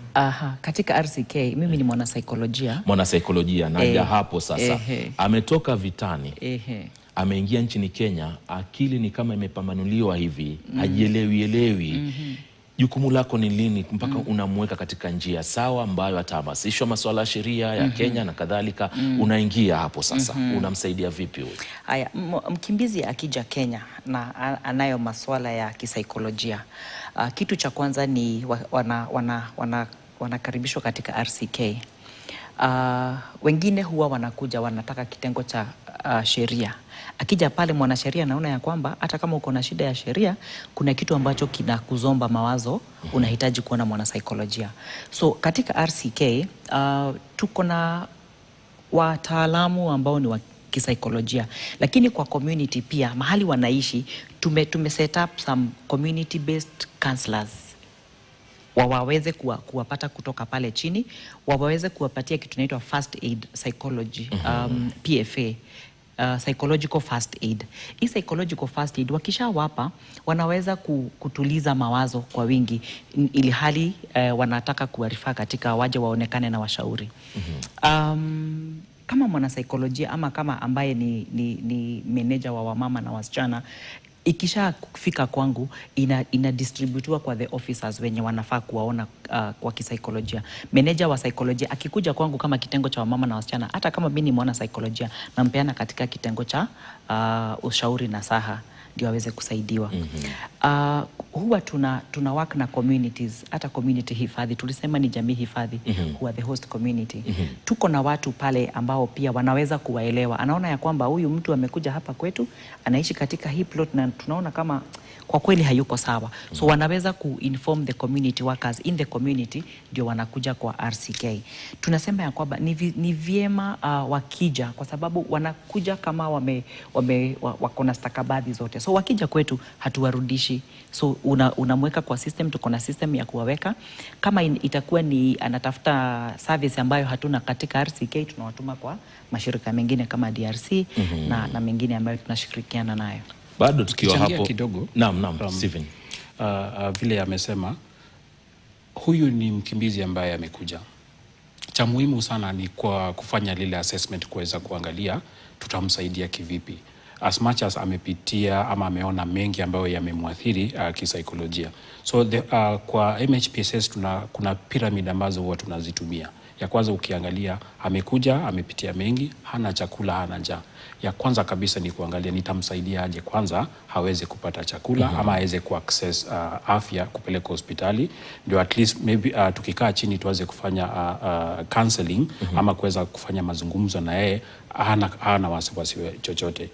Speaker 2: Katika RCK mimi ni mwanasaikolojia.
Speaker 1: Mwanasaikolojia, naja hapo sasa. Ametoka vitani. Ameingia nchini Kenya, akili ni kama imepambanuliwa hivi, hajielewi. Jukumu lako ni lini mpaka unamweka katika njia sawa ambayo atahamasishwa masuala ya sheria ya Kenya na kadhalika? Unaingia hapo sasa, unamsaidia vipi huyu?
Speaker 2: Haya, mkimbizi akija Kenya na anayo masuala ya kisaikolojia, kitu cha kwanza ni wanakaribishwa katika RCK. Wengine huwa wanakuja wanataka kitengo cha sheria. Akija pale mwanasheria anaona ya kwamba hata kama uko na shida ya sheria, kuna kitu ambacho kinakuzomba mawazo, unahitaji kuona mwanasaikolojia. So katika RCK tuko na wataalamu ambao ni wa kisaikolojia, lakini kwa community pia mahali wanaishi tume set up some community based counselors, waweze kuwapata kutoka pale chini, waweze kuwapatia kitu inaitwa first aid psychology, PFA, psychological first aid. Hii psychological first aid wakishawapa, wanaweza kutuliza mawazo kwa wingi, ili hali wanataka kuarifaa katika waje waonekane na washauri. Kama mwanasaikolojia ama kama ambaye ni meneja wa wamama na wasichana, ikisha kufika kwangu inadistributiwa kwa the officers wenye wanafaa kuwaona kwa kisaikolojia. Meneja wa saikolojia akikuja kwangu kama kitengo cha wamama na wasichana, hata kama mimi ni mwana saikolojia, nampeana katika kitengo cha ushauri na saha ndio aweze kusaidiwa. Huwa tuna work na communities, hata community hifadhi, tulisema ni jamii hifadhi, huwa the host community. Tuko na watu pale ambao pia wanaweza kuwaelewa. Anaona ya kwamba huyu mtu amekuja hapa kwetu, anaishi katika hii plot na tunaona kama kwa kweli hayuko sawa. So wanaweza kuinform the community workers in the community, ndio wanakuja kwa RCK. Tunasema ya kwamba ni vyema wakija, kwa sababu wanakuja kama wako na stakabadhi zote. So wakija kwetu hatuwarudishi. So unamweka kwa system, tuko na system ya kuwaweka. Kama itakuwa ni anatafuta service ambayo hatuna katika RCK, tunawatuma kwa mashirika mengine kama DRC na mengine ambayo tunashirikiana nayo.
Speaker 1: Bado tukiwa hapo
Speaker 3: kidogo.
Speaker 1: Naam, Stephen.
Speaker 3: Vile amesema, huyu ni mkimbizi ambaye amekuja. Cha muhimu sana ni kwa kufanya lile assessment, kuweza kuangalia tutamsaidia kivipi. As much as amepitia ama ameona mengi ambayo yamemwathiri kisaikolojia. So kwa MHPSS kuna pyramid ambazo huwa tunazitumia. Ya kwanza ukiangalia, amekuja, amepitia mengi, hana chakula, hana njaa. Ya kwanza kabisa ni kuangalia nitamsaidia aje kwanza haweze kupata chakula ama aweze kuaccess afya, kupeleka hospitali, ndio at least maybe tukikaa chini tuweze kufanya counseling ama kuweza kufanya mazungumzo na yeye, hana wasiwasi chochote.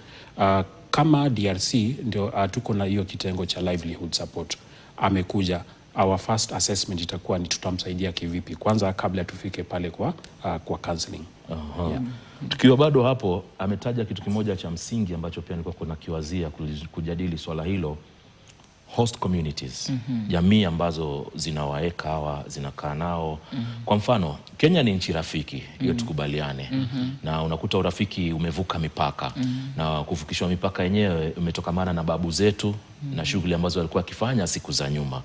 Speaker 3: Kama DRC ndio tuko na hiyo kitengo cha livelihood support. Amekuja, our first assessment itakuwa ni tutamsaidia kivipi kwanza kabla tufike pale kwa counseling.
Speaker 1: Tukiwa bado hapo, ametaja kitu kimoja cha msingi ambacho pia nilikuwa kuna kiwazia kujadili swala hilo. host communities, jamii ambazo zinawaeka hawa, zinakaa nao. Kwa mfano, Kenya ni nchi rafiki, hiyo tukubaliane. Na unakuta urafiki umevuka mipaka. Na kuvukishwa mipaka yenyewe umetokamana na babu zetu na shughuli ambazo walikuwa wakifanya siku za nyuma.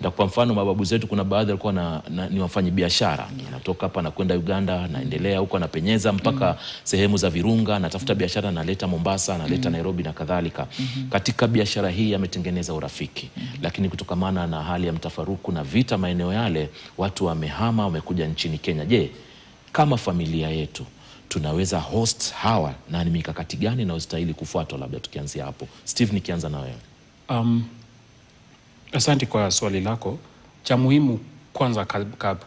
Speaker 1: Na kwa mfano, mababu zetu kuna baadhi walikuwa ni wafanyi biashara. Anatoka hapa na kwenda Uganda, naendelea huko anapenyeza mpaka sehemu za Virunga, natafuta biashara analeta Mombasa, analeta Nairobi na kadhalika. Katika biashara hii ametengeneza urafiki. Lakini kutokamana na hali ya mtafaruku na vita maeneo yale, watu wamehama, wamekuja nchini Kenya. Je, kama familia yetu tunaweza host hawa, na ni mikakati gani na ustahili kufuatwa? Labda tukianzia hapo. Steve, nikianza na wewe.
Speaker 3: Asante kwa swali lako. Cha muhimu kwanza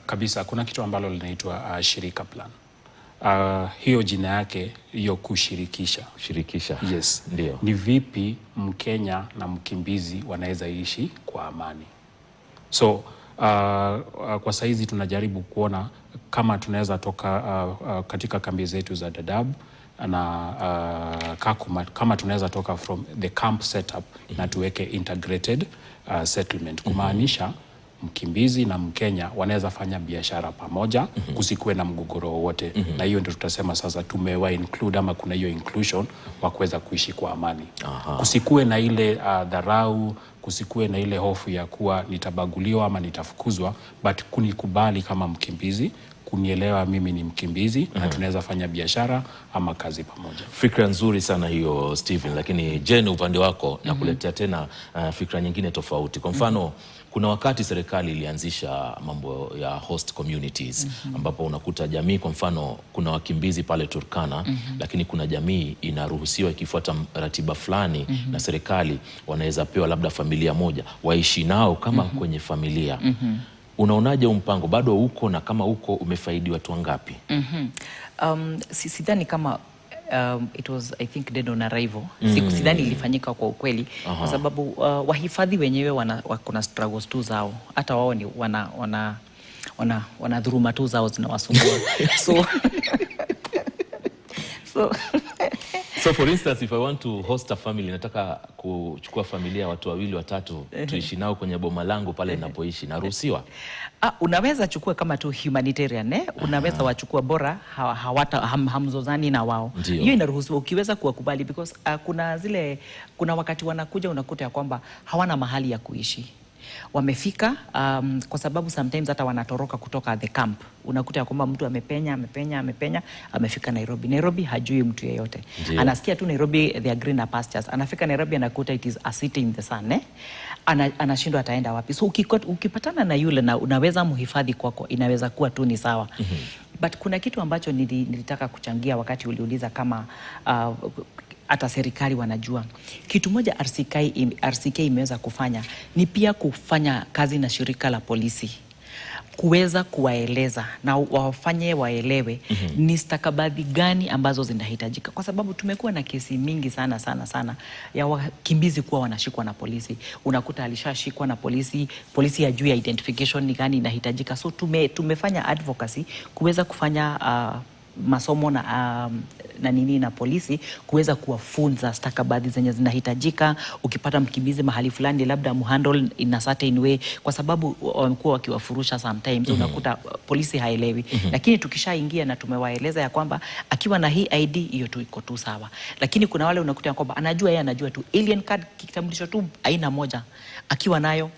Speaker 3: kabisa, kuna kitu ambalo linaitwa shirika plan. Hiyo jina yake hiyo kushirikisha. Yes.
Speaker 1: Ndio.
Speaker 3: Ni vipi Mkenya na mkimbizi wanaweza ishi kwa amani. So kwa saizi tunajaribu kuona kama tunaweza toka katika kambi zetu za Dadaab na Kakuma, kama tunaweza toka from the camp setup na tuweke integrated settlement, kumaanisha mkimbizi na Mkenya wanaweza fanya biashara pamoja, kusikue na mgogoro wowote. Na hiyo ndio tutasema sasa tumewa include, ama kuna hiyo inclusion wa kuweza kuishi kwa amani. Kusikue na ile dharau, kusikue na ile hofu ya kuwa nitabaguliwa ama nitafukuzwa, but kunikubali kama mkimbizi, kunielewa mimi ni mkimbizi na tunaweza fanya biashara ama kazi pamoja.
Speaker 1: Fikra nzuri sana hiyo, Stephen. Lakini Jane, upande wako na kuletea tena fikra nyingine tofauti. Kwa mfano, kuna wakati serikali ilianzisha mambo ya host communities, ambapo unakuta jamii, kwa mfano kuna wakimbizi pale Turkana, lakini kuna jamii inaruhusiwa ikifuata ratiba fulani na serikali, wanaweza pewa labda familia moja waishi nao kama kwenye familia. Unaonaje mpango? Bado uko, na kama uko umefaidi watu wangapi?
Speaker 2: Sidhani kama it was, I think, dead on arrival. Sidhani ilifanyika kwa ukweli, kwa sababu wahifadhi wenyewe kuna struggles tu zao. Hata wao ni wana dhuruma tu zao zinawasumbua.
Speaker 1: So for instance, if I want to host a family, nataka kuchukua familia watu wawili watatu tuishi nao kwenye boma langu pale ninapoishi, naruhusiwa?
Speaker 2: Unaweza chukua kama tu humanitarian, unaweza wachukua, bora hamzozani na wao. Hiyo inaruhusiwa ukiweza kuwakubali, because kuna wakati wanakuja unakuta ya kwamba hawana mahali ya kuishi. Wamefika kwa sababu sometimes hata wanatoroka kutoka the camp. Unakuta ya kwamba mtu amepenya amefika Nairobi hajui mtu yeyote. Anasikia tu Nairobi there are greener pastures. Anafika Nairobi anakuta it is a city in the sun. Anashindwa ataenda wapi. So ukipatana na yule na unaweza muhifadhi kwako, inaweza kuwa tu ni sawa. But kuna kitu ambacho nilitaka kuchangia wakati uliuliza kama hata serikali wanajua. Kitu moja RCK imeweza kufanya ni pia kufanya kazi na shirika la polisi, kuweza kuwaeleza na wafanye waelewe ni stakabadhi gani ambazo zinahitajika, kwa sababu tumekuwa na kesi mingi sana ya wakimbizi kuwa wanashikwa na polisi. Unakuta alishashikwa na polisi hajui identification ni gani inahitajika. So tumefanya advocacy kuweza kufanya masomo na polisi, kuweza kuwafunza stakabadhi zenye zinahitajika. Ukipata mkimbizi mahali fulani, labda muhandle in a certain way, kwa sababu wamekuwa wakiwafurusha sometimes. Unakuta polisi haelewi. Lakini tukishaingia na tumewaeleza ya kwamba akiwa na hii ID hiyo tu iko tu sawa. Lakini kuna wale unakuta ya kwamba anajua tu alien card, kitambulisho tu aina moja, akiwa nayo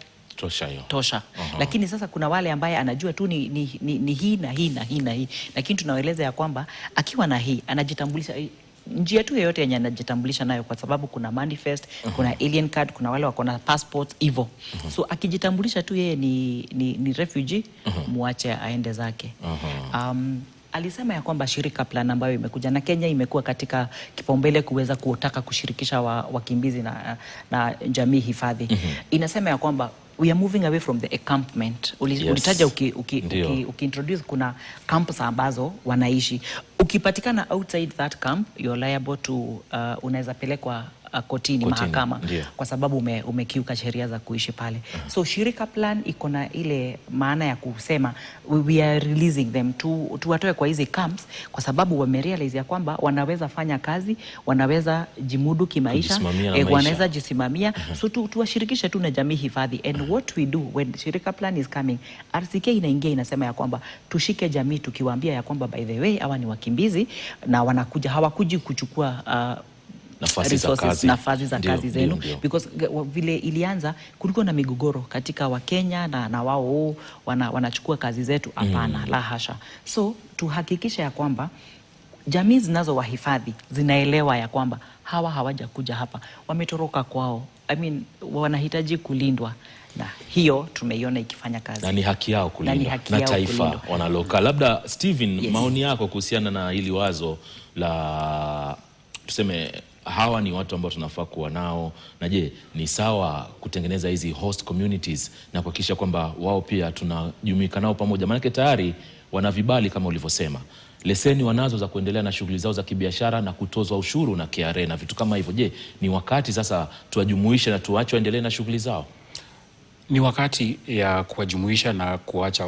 Speaker 2: tosha. Lakini sasa kuna wale ambaye anajua tu ni hii na hii na hii na hii, lakini tunaeleza ya kwamba akiwa na hii anajitambulisha njia tu yoyote yenye anajitambulisha nayo, kwa sababu kuna manifest, kuna alien card, kuna wale wako na passports hivyo. So akijitambulisha tu yeye ni refugee, muache aende zake. Alisema ya kwamba shirika plan ambayo imekuja na Kenya imekuwa katika kipaumbele kuweza kutaka kushirikisha wakimbizi na jamii hifadhi. Inasema ya kwamba we are moving away from the encampment. Ulitaja ukiintroduce kuna camps ambazo wanaishi. Ukipatikana outside that camp, you're liable to unaweza pelekwa kotini, mahakama, kwa sababu umekiuka sheria za kuishi pale. So Shirika Plan iko na ile maana ya kusema we are releasing them tuwatoe kwa hizi camps, kwa sababu wamerealize ya kwamba wanaweza fanya kazi, wanaweza jimudu kimaisha, wanaweza jisimamia. So tuwashirikishe tu na jamii hifadhi. And what we do when Shirika Plan is coming, RCK inaingia inasema ya kwamba tushike jamii tukiwaambia ya kwamba by the way hawa ni wakimbizi na wanakuja, hawakuji kuchukua nafasi za kazi zenu, because vile ilianza kulikuwa na migogoro katika Wakenya na wao wanachukua kazi zetu. Hapana, la hasha. So tuhakikisha ya kwamba jamii zinazo wahifadhi zinaelewa ya kwamba hawa hawaja kuja hapa, wametoroka kwao, wanahitaji kulindwa, na hiyo tumeiona ikifanya kazi. Na
Speaker 1: ni haki yao kulindwa na taifa wanaloka. Labda Steven, maoni yako kuhusiana na hili wazo la tuseme hawa ni watu ambao tunafaa kuwa nao, na je, ni sawa kutengeneza hizi host communities na kuhakikisha kwamba wao pia tunajumuika nao pamoja? Maana tayari wana vibali kama ulivyosema, leseni wanazo za kuendelea na shughuli zao za kibiashara na kutozwa ushuru na KRA na vitu kama hivyo. Je, ni wakati sasa tuwajumuishe na tuache waendelee na shughuli zao?
Speaker 3: Ni wakati ya kuwajumuisha na kuacha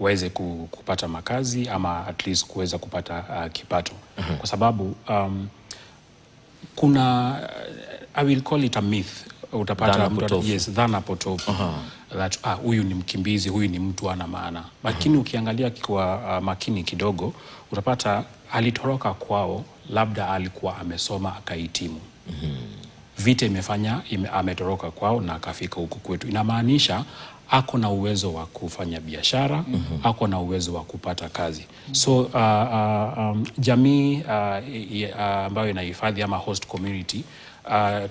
Speaker 3: waweze kupata makazi ama at least kuweza kupata kipato. Kwa sababu kuna I will call it a myth. Utapata dhana potofu that huyu ni mkimbizi, huyu ni mtu ana maana. Lakini ukiangalia kwa makini kidogo, utapata alitoroka kwao, labda alikuwa amesoma akahitimu. Vita imefanya ametoroka kwao na akafika huku kwetu. Inamaanisha ako na uwezo wa kufanya biashara, ako na uwezo wa kupata kazi. So jamii ambayo inahifadhi ama host community,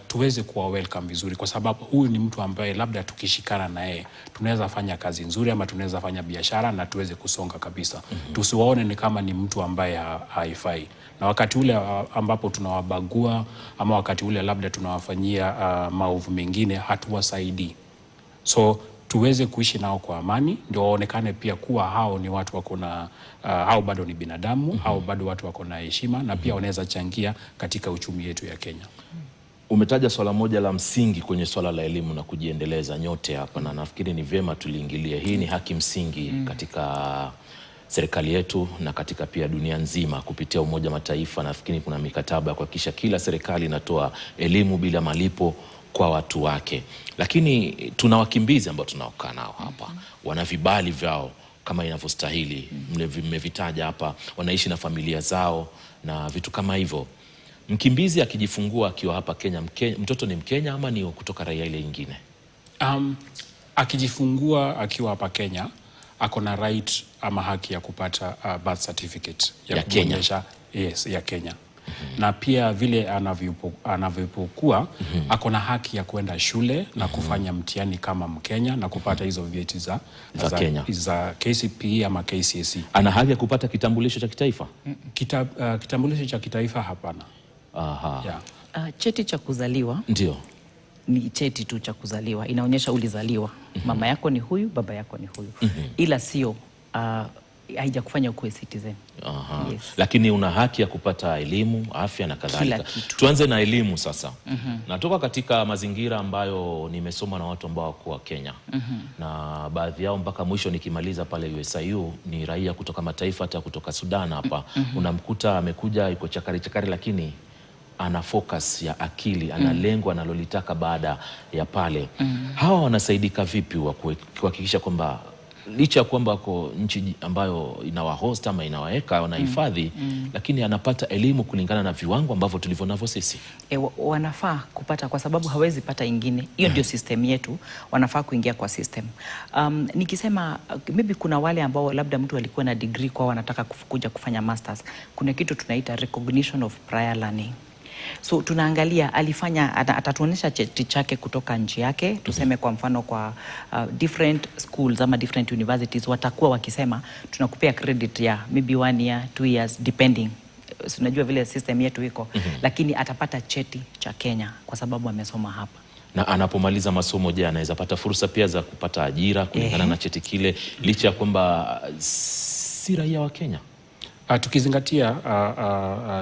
Speaker 3: tuweze kuwa welcome vizuri, kwa sababu huyu ni mtu ambaye labda tukishikana na yeye tunaweza fanya kazi nzuri ama tunaweza fanya biashara na tuweze kusonga kabisa. Tusiwaone ni kama ni mtu ambaye haifai. Na wakati ule ambapo tunawabagua ama wakati ule labda tunawafanyia maovu mengine, hatuwasaidii. So tuweze kuishi nao kwa amani, ndio waonekane pia kuwa hao ni watu wako na hao bado ni binadamu, hao bado watu wako na heshima, na pia wanaweza changia katika uchumi yetu ya Kenya.
Speaker 1: Umetaja swala moja la msingi kwenye swala la elimu na kujiendeleza nyote hapa, na nafikiri ni vyema tuliingilie. Hii ni haki msingi katika serikali yetu na katika pia dunia nzima. Kupitia Umoja wa Mataifa nafikiri kuna mikataba ya kuhakikisha kila serikali inatoa elimu bila malipo kwa watu wake. Lakini tuna wakimbizi ambao tunaokaa nao hapa, wana vibali vyao kama inavyostahili, mmevitaja hapa, wanaishi na familia zao na vitu kama hivyo. Mkimbizi akijifungua akiwa hapa Kenya, mtoto ni Mkenya ama ni kutoka raia ile nyingine?
Speaker 3: Akijifungua akiwa hapa Kenya, ako na right ama haki ya kupata birth certificate
Speaker 1: ya Kenya.
Speaker 3: Yes, ya Kenya. Na pia vile anavyopokuwa ako na haki ya kwenda shule na kufanya mtihani kama Mkenya na kupata hizo vyeti za
Speaker 1: Kenya,
Speaker 3: za KCPE ama KCSE.
Speaker 1: Ana haki ya kupata kitambulisho cha kitaifa?
Speaker 3: Kitambulisho cha kitaifa hapana.
Speaker 2: Cheti cha kuzaliwa
Speaker 1: ndio
Speaker 2: ni cheti tu cha kuzaliwa, inaonyesha ulizaliwa. Mama yako ni huyu, baba yako ni huyu. Ila sio haija kufanya kuwe citizen. Yes.
Speaker 1: Lakini una haki ya kupata elimu, afya na kadhalika. Tuanze na elimu sasa. Natoka katika mazingira ambayo nimesoma na watu ambao wako Kenya. Na baadhi yao mpaka mwisho nikimaliza pale USIU ni raia kutoka mataifa hata kutoka Sudan hapa. Unamkuta amekuja yuko chakari lakini ana focus ya akili, ana lengo analolitaka baada ya pale. Hawa wanasaidika vipi wa kuhakikisha kwamba licha ya kwamba wako nchi ambayo inawahost ama inawaweka wanahifadhi, lakini anapata elimu kulingana na viwango ambavyo tulivyo navyo sisi?
Speaker 2: Wanafaa kupata, kwa sababu hawezi pata ingine. Hiyo ndio system yetu, wanafaa kuingia kwa system. Nikisema maybe kuna wale ambao labda mtu alikuwa na degree kwa wanataka kuja kufanya masters, kuna kitu tunaita recognition of prior learning. So tunaangalia alifanya, atatuonyesha cheti chake kutoka nchi yake, tuseme kwa mfano kwa different schools ama different universities, watakuwa wakisema tunakupea credit ya maybe 1 year, 2 years depending. Unajua vile system yetu iko, lakini atapata cheti cha Kenya kwa sababu amesoma hapa.
Speaker 1: Na anapomaliza masomo, je, anaweza pata fursa pia za kupata ajira kulingana na cheti kile licha ya kwamba si raia wa Kenya?
Speaker 3: Tukizingatia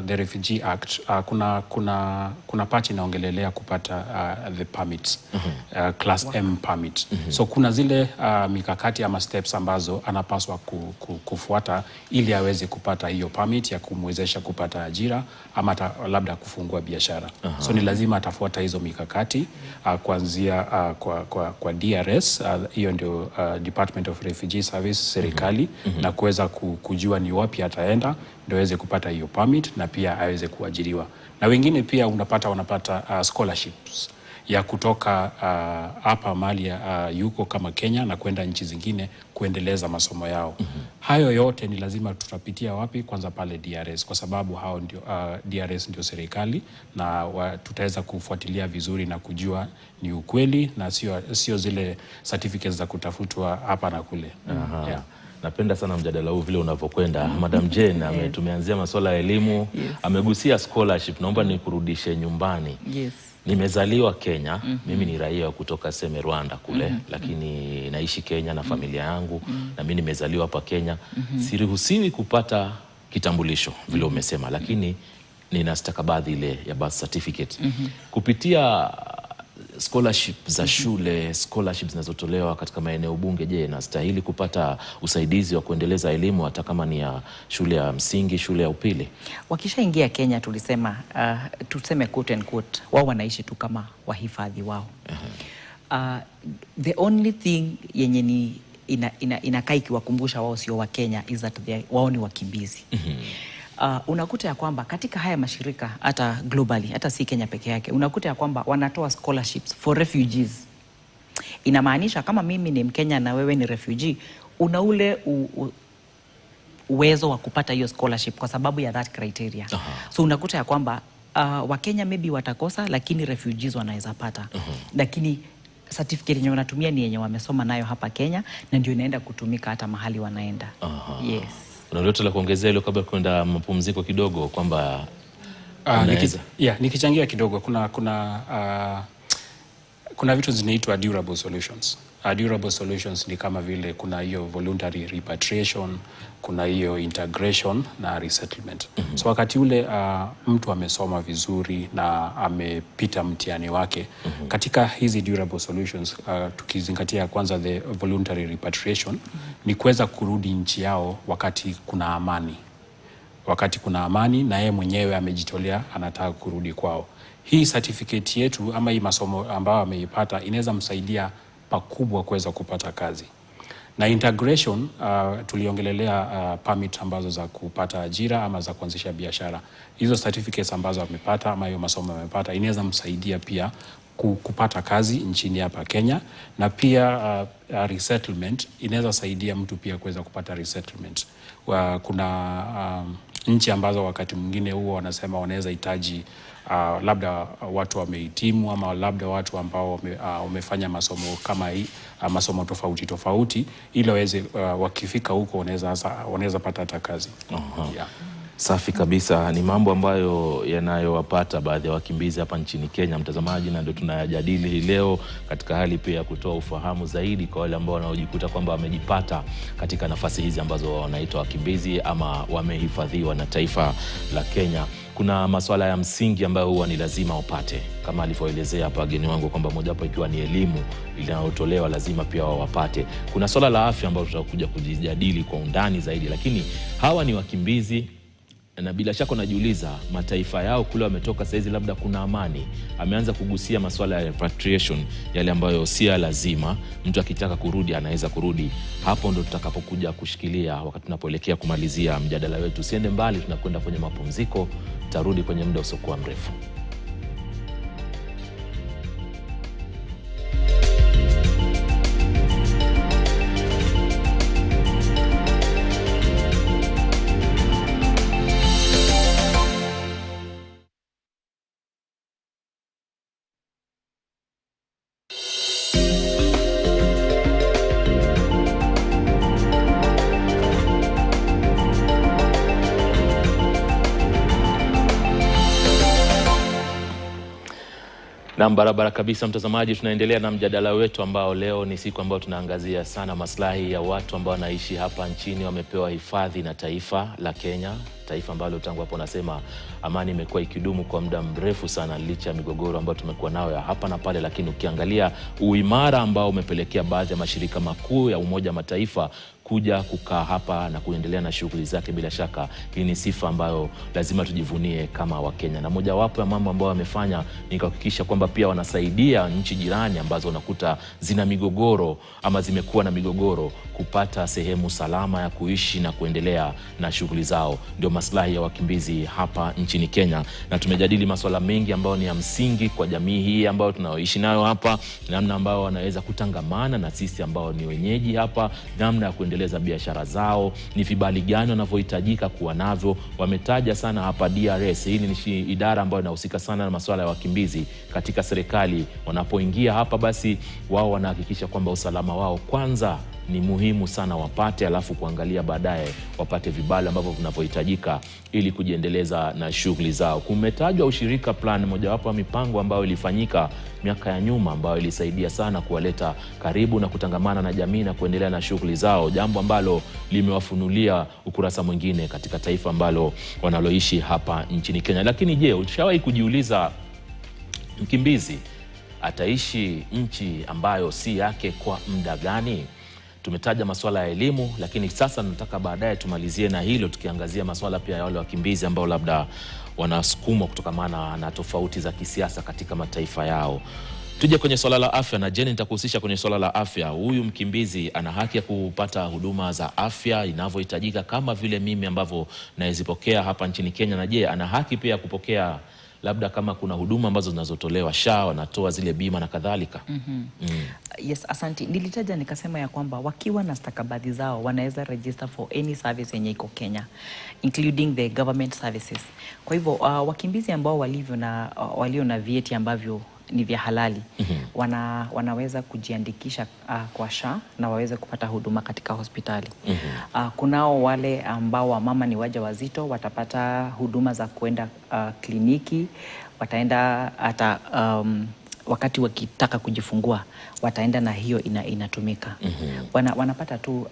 Speaker 3: the Refugee Act, kuna part inaongelelea kupata the permits, class M permit. So kuna zile mikakati ama steps ambazo anapaswa kufuata ili aweze kupata hiyo permit ya kumwezesha kupata ajira ama labda kufungua biashara. So ni lazima atafuata hizo mikakati kuanzia kwa DRS, hiyo ndio Department of Refugee Service, serikali, na kuweza kujua ni wapi ataenda ndio aweze kupata hiyo permit na pia aweze kuajiriwa. Na wengine pia wanapata scholarships ya kutoka hapa mali yuko kama Kenya na kwenda nchi zingine kuendeleza masomo yao. Hayo yote ni lazima tutapitia wapi? Kwanza pale DRS, kwa sababu hao ndio DRS ndio serikali, na tutaweza kufuatilia vizuri na kujua ni ukweli na sio zile certificates za kutafutwa hapa na kule. Yeah.
Speaker 1: Napenda sana mjadala huu vile unavyokwenda. Madam Jane tumeanzia masuala ya elimu, amegusia scholarship. Naomba nikurudishe nyumbani. Nimezaliwa Kenya, mimi ni raia kutoka Seme Rwanda kule, lakini naishi Kenya na familia yangu, na mimi nimezaliwa hapa Kenya. Siruhusiwi kupata kitambulisho vile umesema, lakini nina stakabadhi ile ya birth certificate. Kupitia scholarship za shule, scholarship zinazotolewa katika maeneo bunge, je, nastahili kupata usaidizi wa kuendeleza elimu hata kama ni ya shule ya msingi, shule ya upili?
Speaker 2: Wakishaingia Kenya tulisema tuseme quote and quote, wao wanaishi tu kama wahifadhi wao. The only thing yenye ni inakaa ikiwakumbusha wao sio wa Kenya is that wao ni wakimbizi. Unakuta ya kwamba katika haya mashirika hata globally, hata si Kenya peke yake, unakuta ya kwamba wanatoa scholarships for refugees. Inamaanisha kama mimi ni Mkenya na wewe ni refugee, una ule uwezo wa kupata hiyo scholarship kwa sababu ya that criteria. So unakuta ya kwamba Wakenya maybe watakosa, lakini refugees wanaweza pata. Lakini certificate yenye wanatumia ni yenye wamesoma nayo hapa Kenya, na ndio inaenda kutumika hata mahali wanaenda. Yes.
Speaker 1: Unalota la kuongezea ile kabla kwenda mapumziko kidogo kwamba
Speaker 3: nikichangia kidogo, kuna vitu zinaitwa durable solutions. Durable solutions ni kama vile kuna hiyo voluntary repatriation, kuna hiyo integration na resettlement. So wakati ule mtu amesoma vizuri na amepita mtihani wake, katika hizi durable solutions tukizingatia kwanza the voluntary repatriation, ni kuweza kurudi nchi yao wakati kuna amani. Wakati kuna amani na yeye mwenyewe amejitolea anataka kurudi kwao. Hii certificate yetu ama hii masomo ambayo ameipata inaweza msaidia pakubwa kuweza kupata kazi. Na integration tuliongelelea permit ambazo za kupata ajira ama za kuanzisha biashara. Hizo certificates ambazo amepata ama hiyo masomo amepata inaweza msaidia pia kupata kazi nchini hapa Kenya, na pia resettlement inaweza saidia mtu pia kuweza kupata resettlement. Kuna nchi ambazo wakati mwingine huo wanasema wanaweza hitaji labda watu wamehitimu ama labda watu ambao wamefanya masomo kama hii, masomo tofauti ili waweze wakifika huko wanaweza pata hata kazi.
Speaker 1: Safi kabisa. Ni mambo ambayo yanayowapata baadhi ya wakimbizi hapa nchini Kenya, mtazamaji, na ndio tunayajadili leo katika hali pia ya kutoa ufahamu zaidi kwa wale ambao wanaojikuta kwamba wamejipata katika nafasi hizi ambazo wanaitwa wakimbizi ama wamehifadhiwa na taifa la Kenya. Kuna masuala ya msingi ambayo huwa ni lazima upate, kama alivyoelezea hapa wageni wangu kwamba moja hapo ikiwa ni elimu inayotolewa lazima pia wapate. Kuna swala la afya ambalo tutakuja kujadili kwa undani zaidi, lakini hawa ni wakimbizi na bila shaka unajiuliza mataifa yao kule wametoka saizi labda kuna amani. Ameanza kugusia masuala ya repatriation, yale ambayo si lazima, mtu akitaka kurudi anaweza kurudi. Hapo ndo tutakapokuja kushikilia wakati tunapoelekea kumalizia mjadala wetu. Usiende mbali, tunakwenda kwenye mapumziko, tarudi kwenye muda usiokuwa mrefu. Na barabara kabisa mtazamaji, tunaendelea na mjadala wetu ambao leo ni siku ambayo tunaangazia sana maslahi ya watu ambao wanaishi hapa nchini wamepewa hifadhi na taifa la Kenya. Taifa ambalo tangu hapo nasema amani imekuwa ikidumu kwa muda mrefu sana licha ya migogoro ambayo tumekuwa nayo ya hapa na pale, lakini ukiangalia uimara ambao umepelekea baadhi ya mashirika makuu ya Umoja Mataifa kuja kukaa hapa na kuendelea na shughuli zake, bila shaka hii ni sifa ambayo lazima tujivunie kama Wakenya. Na mojawapo ya mambo ambayo wamefanya ni kuhakikisha kwamba pia wanasaidia nchi jirani ambazo unakuta zina migogoro ama zimekuwa na migogoro kupata sehemu salama ya kuishi na kuendelea na shughuli zao. Ndio maslahi ya wakimbizi hapa nchini Kenya, na tumejadili masuala mengi ambayo ni ya msingi kwa jamii hii ambayo tunaoishi nayo hapa, namna ambao wanaweza kutangamana na sisi ambao ni wenyeji hapa, namna ya kuendeleza biashara zao, ni vibali gani wanavyohitajika kuwa navyo. Wametaja sana hapa DRS, hii ni idara ambayo inahusika sana na masuala ya wakimbizi katika serikali. Wanapoingia hapa basi wao wanahakikisha kwamba usalama wao kwanza ni muhimu sana wapate, alafu kuangalia baadaye wapate vibali ambavyo vinavyohitajika ili kujiendeleza na shughuli zao. Kumetajwa ushirika plan, mojawapo wa mipango ambayo ilifanyika miaka ya nyuma ambayo ilisaidia sana kuwaleta karibu na kutangamana na jamii na kuendelea na shughuli zao, jambo ambalo limewafunulia ukurasa mwingine katika taifa ambalo wanaloishi hapa nchini Kenya. Lakini je, ushawahi kujiuliza mkimbizi ataishi nchi ambayo si yake kwa muda gani? Tumetaja masuala ya elimu, lakini sasa nataka baadaye tumalizie na hilo tukiangazia masuala pia ya wale wakimbizi ambao labda wanasukumwa kutokamana na tofauti za kisiasa katika mataifa yao. Tuje kwenye swala la afya, na Jenny nitakuhusisha kwenye swala la afya. Huyu mkimbizi ana haki ya kupata huduma za afya inavyohitajika kama vile mimi ambavyo naizipokea hapa nchini Kenya, na je, ana haki pia kupokea labda kama kuna huduma ambazo zinazotolewa SHA, wanatoa zile bima na kadhalika?
Speaker 2: Yes, asante. Nilitaja nikasema ya kwamba wakiwa na stakabadhi zao wanaweza register for any service yenye iko Kenya, including the government services. Kwa hivyo wakimbizi ambao walio na vyeti ambavyo ni vya halali wanaweza kujiandikisha kwa SHA na waweze kupata huduma katika hospitali. Kunao wale ambao wamama ni wajawazito, watapata huduma za kuenda kliniki, wataenda hata wakati wakitaka kujifungua wataenda na hiyo inatumika. Wanapata tu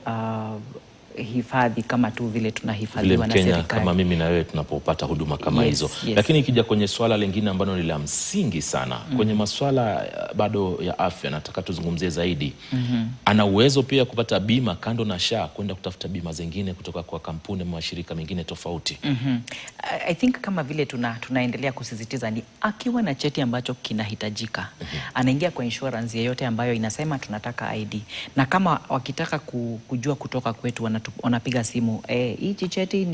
Speaker 2: hifadhi kama tu vile tunahifadhiwa na serikali
Speaker 1: kama mimi na wewe tunapopata huduma kama hizo. Lakini ikija kwenye swala lingine ambalo ni la msingi sana kwenye masuala bado ya afya, nataka tuzungumzie zaidi. Ana uwezo pia kupata bima kando na SHA, kwenda kutafuta bima zingine kutoka kwa kampuni na mashirika mengine tofauti?
Speaker 2: I think kama vile tunaendelea kusisitiza ni akiwa na cheti ambacho kinahitajika, anaingia kwa insurance yeyote ambayo inasema tunataka ID, na kama wakitaka kujua kutoka kwetu wanapiga simu, hichi cheti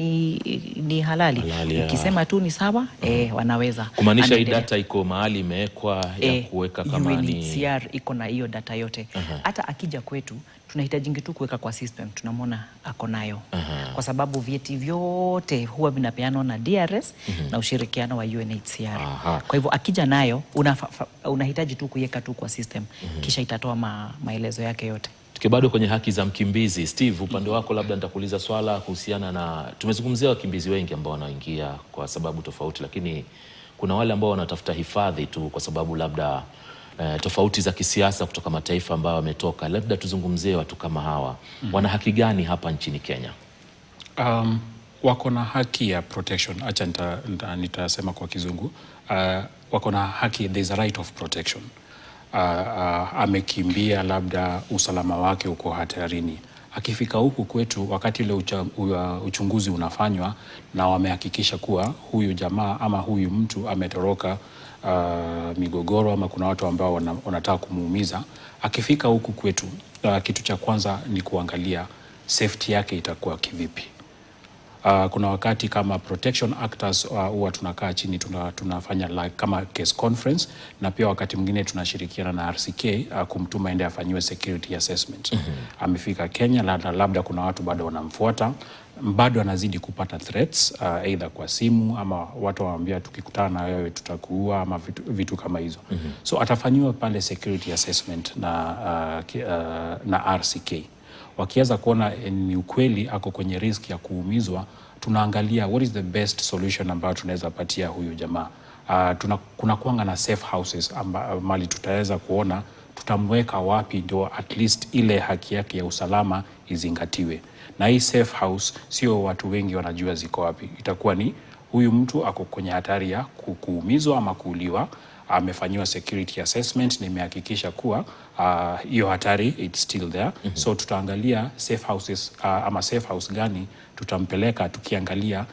Speaker 2: ni halali. Ukisema tu ni sawa, wanaweza.
Speaker 1: Kumaanisha hii data iko mahali imewekwa ya kuweka kama ni
Speaker 2: UNHCR iko na hiyo data yote. Hata akija kwetu tunahitaji tu kuweka kwa system, tunamwona ako nayo. Kwa sababu vyeti vyote huwa vinapeanwa na DRS na ushirikiano wa UNHCR. Kwa hivyo akija nayo unahitaji tu kuweka tu kwa system, kisha itatoa maelezo yake yote.
Speaker 1: Bado kwenye haki za mkimbizi, Steve, upande wako labda nitakuuliza swala kuhusiana na, tumezungumzia wakimbizi wengi ambao wanaingia kwa sababu tofauti, lakini kuna wale ambao wanatafuta hifadhi tu kwa sababu labda tofauti za kisiasa kutoka mataifa ambayo wametoka. Labda tuzungumzie watu kama hawa, wana haki gani hapa nchini Kenya?
Speaker 3: Wako na haki ya protection. Acha nitasema kwa Kizungu. Wako na haki, there's a right of protection. Amekimbia, labda usalama wake uko hatarini. Akifika huku kwetu, wakati ile uchunguzi unafanywa na wamehakikisha kuwa huyu jamaa ama huyu mtu ametoroka migogoro ama kuna watu ambao wanataka kumuumiza, akifika huku kwetu, kitu cha kwanza ni kuangalia safety yake itakuwa kivipi. Kuna wakati kama protection actors huwa tunakaa chini tunafanya like kama case conference, na pia wakati mwingine tunashirikiana na RCK kumtuma ende afanyiwe security assessment. Amefika Kenya, labda kuna watu bado wanamfuata, bado anazidi kupata threats either kwa simu ama watu waambia tukikutana na wewe tutakuua ama vitu kama hizo. So atafanyiwa pale security assessment na RCK. Wakiweza kuona ni ukweli ako kwenye risk ya kuumizwa, tunaangalia what is the best solution ambayo tunaweza patia huyu jamaa. kuna kuanga na safe houses mali tutaweza kuona tutamweka wapi ndio at least ile haki yake ya usalama izingatiwe. Na hii safe house sio watu wengi wanajua ziko wapi. Itakuwa ni huyu mtu ako kwenye hatari ya kuumizwa ama kuuliwa, amefanyiwa security assessment na imehakikisha kuwa hiyo hatari it's still there. So tutaangalia safe houses ama safe house gani tutampeleka, tukiangalia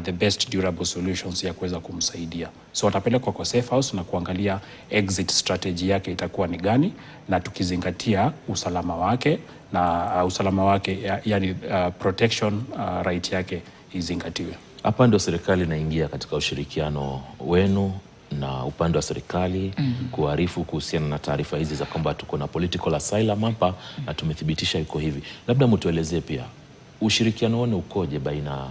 Speaker 3: the best durable solutions ya kuweza kumsaidia. So watapelekwa kwa safe house na kuangalia exit strategy yake itakuwa ni gani, na tukizingatia usalama wake na usalama wake yani protection right yake izingatiwe.
Speaker 1: Hapa ndio serikali inaingia katika ushirikiano wenu na upande wa serikali kuarifu kuhusiana na taarifa hizi za kwamba tuko na political asylum hapa na tumethibitisha iko hivi. Labda mtuelezee pia ushirikiano wenu ukoje baina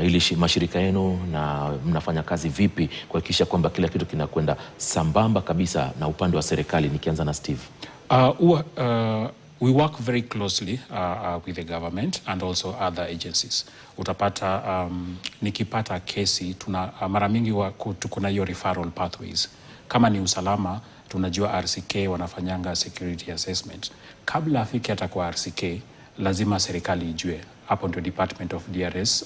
Speaker 1: ili mashirika yenu, na mnafanya kazi vipi kuhakikisha kwamba kila kitu kinakwenda sambamba kabisa na upande wa serikali? Nikianza na Steve.
Speaker 3: We work very closely with the government and also other agencies. Utapata nikipata kesi mara mingi tuko na hiyo referral pathways. Kama ni usalama, tunajua RCK wanafanyanga security assessment. Kabla afike hata kwa RCK, lazima serikali ijue. Hapo ndio Department of DRS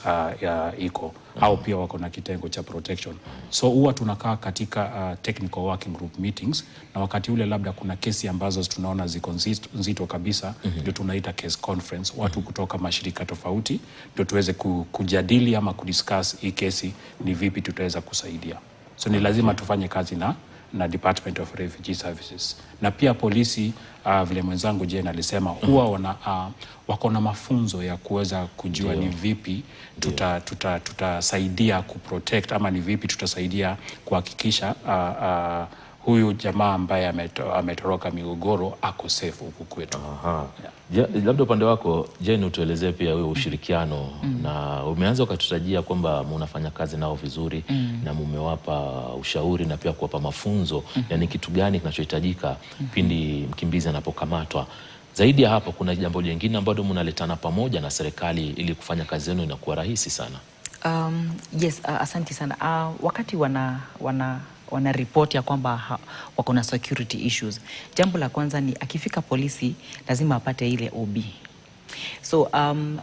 Speaker 3: iko. Au pia wako na kitengo cha protection. So huwa tunakaa katika technical working group meetings, na wakati ule labda kuna kesi ambazo tunaona ziko nzito kabisa, ndio tunaita case conference. Watu kutoka mashirika tofauti ndio tuweze kujadili ama kudiscuss hii kesi ni vipi tutaweza kusaidia. So ni lazima tufanye kazi na Department of Refugee Services. Na pia polisi vile mwenzangu Jane alisema huwa wako na mafunzo ya kuweza kujua ni vipi tutasaidia kuprotect ama ni vipi tutasaidia kuhakikisha huyu jamaa ambaye ametoroka migogoro ako safe huku kwetu.
Speaker 1: Labda upande wako Jane, utuelezee pia wewe ushirikiano na umeanza ukatutajia kwamba mnafanya kazi nao vizuri na mmewapa ushauri na pia kuwapa mafunzo yani kitu gani kinachohitajika pindi mkimbizi anapokamatwa. Zaidi ya hapo, kuna jambo lingine ambalo mnaletana pamoja na serikali ili kufanya kazi yenu inakuwa rahisi sana?
Speaker 2: Yes, asante sana. Wakati wana report ya kwamba wako na security issues, jambo la kwanza ni akifika polisi lazima apate ile OB. So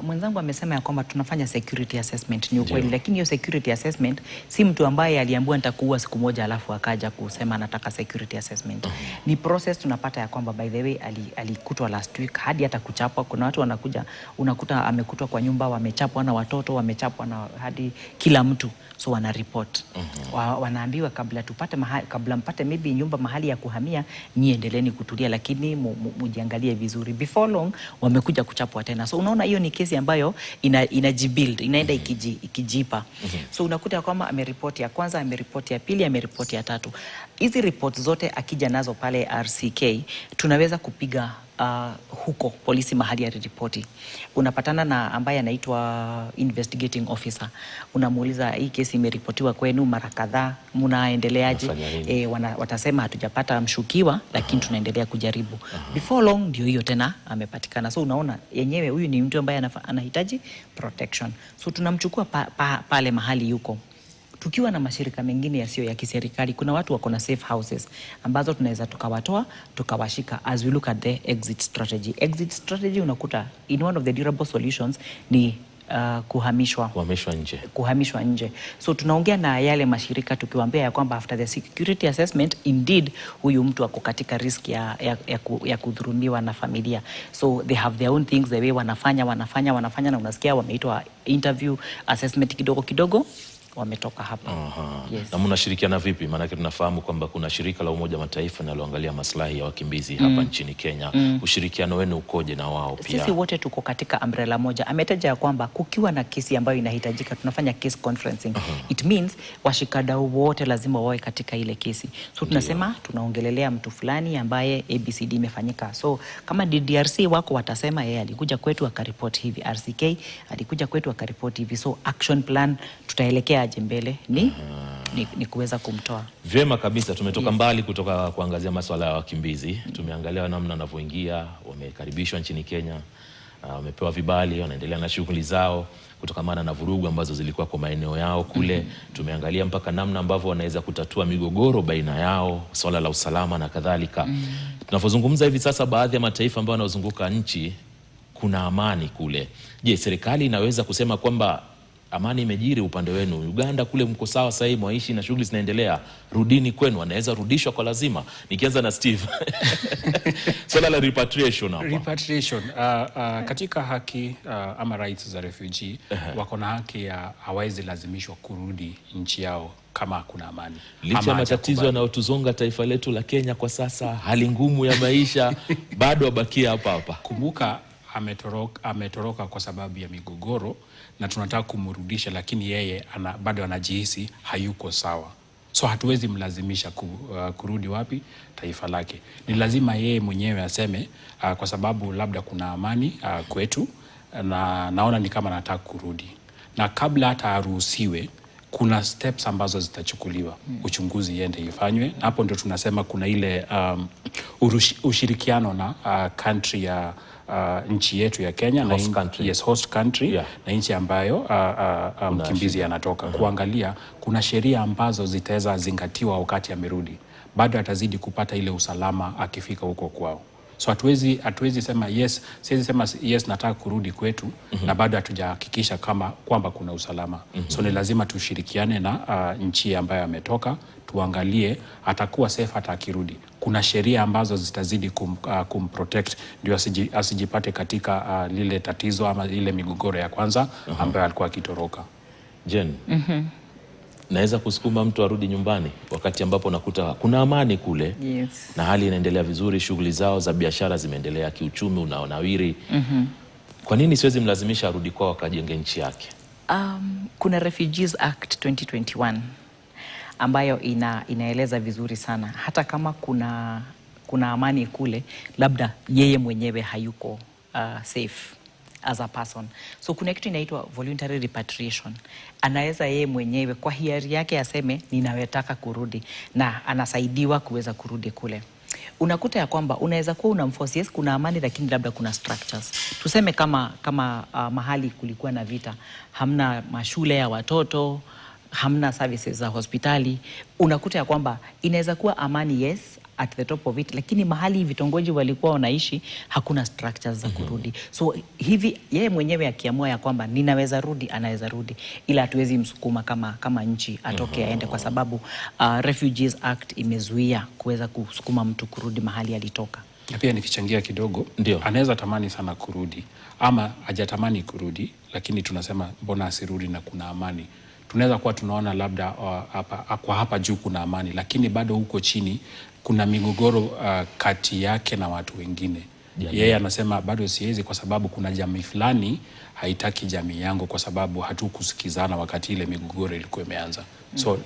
Speaker 2: mwenzangu amesema ya kwamba tunafanya security assessment, ni ukweli, lakini hiyo security assessment si mtu ambaye aliambiwa nitakuua siku moja alafu akaja kusema anataka security assessment. Ni process. Tunapata ya kwamba by the way alikutwa last week hadi hata kuchapwa. Kuna watu wanakuja unakuta amekutwa kwa nyumba, wamechapwa na watoto, wamechapwa na hadi kila mtu. So wana report. Wanaambiwa kabla mpate maybe nyumba mahali ya kuhamia, nyie endeleeni kutulia, lakini mujiangalie vizuri. Before long wamekuja kuchapwa tena. So unaona hiyo ni kesi ambayo inajibuild, inaenda ikijipa. So unakuta kwamba ameripoti ya kwanza, ameripoti ya pili, ameripoti ya tatu. Hizi report zote akija nazo pale RCK tunaweza kupiga huko polisi mahali ya ripoti. Unapatana na ambaye anaitwa investigating officer. Unamuuliza hii kesi imeripotiwa kwenu mara kadhaa, mnaendeleaje? Watasema hatujapata mshukiwa lakini tunaendelea kujaribu. Before long ndio hiyo tena amepatikana. So unaona yenyewe huyu ni mtu ambaye anahitaji protection. So tunamchukua pale mahali yuko. Tukiwa na mashirika mengine yasiyo ya kiserikali, kuna watu wako na safe houses ambazo tunaweza tukawatoa tukawashika as we look at the exit strategy. Exit strategy unakuta in one of the durable solutions ni kuhamishwa nje. So tunaongea na yale mashirika tukiwaambia ya kwamba after the security assessment indeed huyu mtu ako katika risk ya kudhulumiwa na familia. So they have their own things, the way wanafanya na unasikia wameitwa interview assessment kidogo wametoka hapa. Yes.
Speaker 1: Na mnashirikiana vipi? Maana tunafahamu kwamba kuna shirika la Umoja Mataifa linaloangalia maslahi ya wakimbizi hapa nchini Kenya. Ushirikiano wenu ukoje na wao pia? Sisi wote tuko katika umbrella moja. Ametaja kwamba kukiwa na kesi ambayo inahitajika tunafanya case conferencing. It means washikadau wote lazima wawe katika ile kesi. So tunasema tunaongelelea mtu fulani ambaye ABCD imefanyika. So kama DRC wako watasema yeye alikuja kwetu akaripoti hivi, RCK alikuja kwetu akaripoti hivi. So action plan tutaelekea mbele ni kuweza kumtoa. Vyema kabisa. Tumetoka mbali kutoka kuangazia masuala ya wakimbizi. Tumeangalia namna wanavyoingia, wamekaribishwa nchini Kenya, wamepewa vibali, wanaendelea na shughuli zao kutokamana na vurugu ambazo zilikuwa kwa maeneo yao kule. Tumeangalia mpaka namna ambavyo wanaweza kutatua migogoro baina yao, swala la usalama na kadhalika. Tunapozungumza hivi sasa, baadhi ya mataifa ambayo yanazunguka nchi kuna amani kule. Je, serikali inaweza kusema kwamba amani imejiri upande wenu? Uganda kule mko sawa sasa hivi, mwaishi na shughuli zinaendelea, rudini kwenu. Wanaweza rudishwa kwa lazima? Nikianza na Steve. Swala la repatriation hapa.
Speaker 3: Repatriation, katika haki ama rights za refugee, wako na haki ya hawezi lazimishwa kurudi nchi yao kama kuna amani.
Speaker 1: Licha ya matatizo yanayotuzonga taifa letu la Kenya kwa sasa, hali ngumu ya maisha, bado wabakia hapa hapa.
Speaker 3: Kumbuka ametoroka kwa sababu ya migogoro na tunataka kumrudisha, lakini yeye bado anajihisi hayuko sawa. So hatuwezi mlazimisha kurudi wapi? Taifa lake. Ni lazima yeye mwenyewe aseme kwa sababu labda kuna amani kwetu na naona ni kama nataka kurudi. Na kabla hata aruhusiwe, kuna steps ambazo zitachukuliwa. Uchunguzi iende ifanywe. Hapo ndio tunasema kuna ile ushirikiano na country ya nchi yetu ya Kenya,
Speaker 1: host country.
Speaker 3: Yes, host country, yeah. Na nchi ambayo mkimbizi anatoka, kuangalia kuna sheria ambazo zitaweza zingatiwa wakati amerudi. Bado atazidi kupata ile usalama akifika huko kwao. So hatuwezi sema yes, siwezi sema yes nataka kurudi kwetu na bado hatujahakikisha kwamba kuna usalama. So ni lazima tushirikiane na nchi ambayo ametoka, tuangalie atakuwa safe hata akirudi. Kuna sheria ambazo zitazidi kumprotect ndio asijipate katika lile tatizo ama ile migogoro ya kwanza ambayo alikuwa akitoroka.
Speaker 1: Jen, naweza kusukuma mtu arudi nyumbani wakati ambapo nakuta kuna amani kule,
Speaker 2: yes,
Speaker 1: na hali inaendelea vizuri, shughuli zao za biashara zimeendelea, kiuchumi unaonawiri. Kwa nini siwezi mlazimisha arudi kwao akajenge nchi yake?
Speaker 2: Kuna Refugees Act 2021 ambayo inaeleza vizuri sana, hata kama kuna amani kule, labda yeye mwenyewe hayuko safe as a person. So kuna kitu inaitwa voluntary repatriation. Anaweza yeye mwenyewe kwa hiari yake aseme ninawetaka kurudi, na anasaidiwa kuweza kurudi kule. Unakuta ya kwamba unaweza kuwa unamforce, yes, kuna amani lakini labda kuna structures. Tuseme kama mahali kulikuwa na vita, hamna mashule ya watoto, hamna services za hospitali. Unakuta ya kwamba inaweza kuwa amani, yes, at the top of it, lakini mahali vitongoji walikuwa wanaishi hakuna structures za kurudi. So hivi yeye mwenyewe akiamua ya kwamba ninaweza rudi, anaweza rudi, ila hatuwezi msukuma kama nchi atoke aende, kwa sababu Refugees Act imezuia kuweza kusukuma mtu kurudi mahali alitoka.
Speaker 3: Na pia nikichangia kidogo, anaweza tamani sana kurudi ama hajatamani kurudi, lakini tunasema mbona asirudi na kuna amani. Tunaweza kuwa tunaona labda hapa juu kuna amani, lakini bado huko chini kuna migogoro kati yake na watu wengine. Yeye anasema bado siwezi kwa sababu kuna jamii fulani haitaki jamii yangu kwa sababu hatukusikizana wakati ile migogoro ilikuwa imeanza. So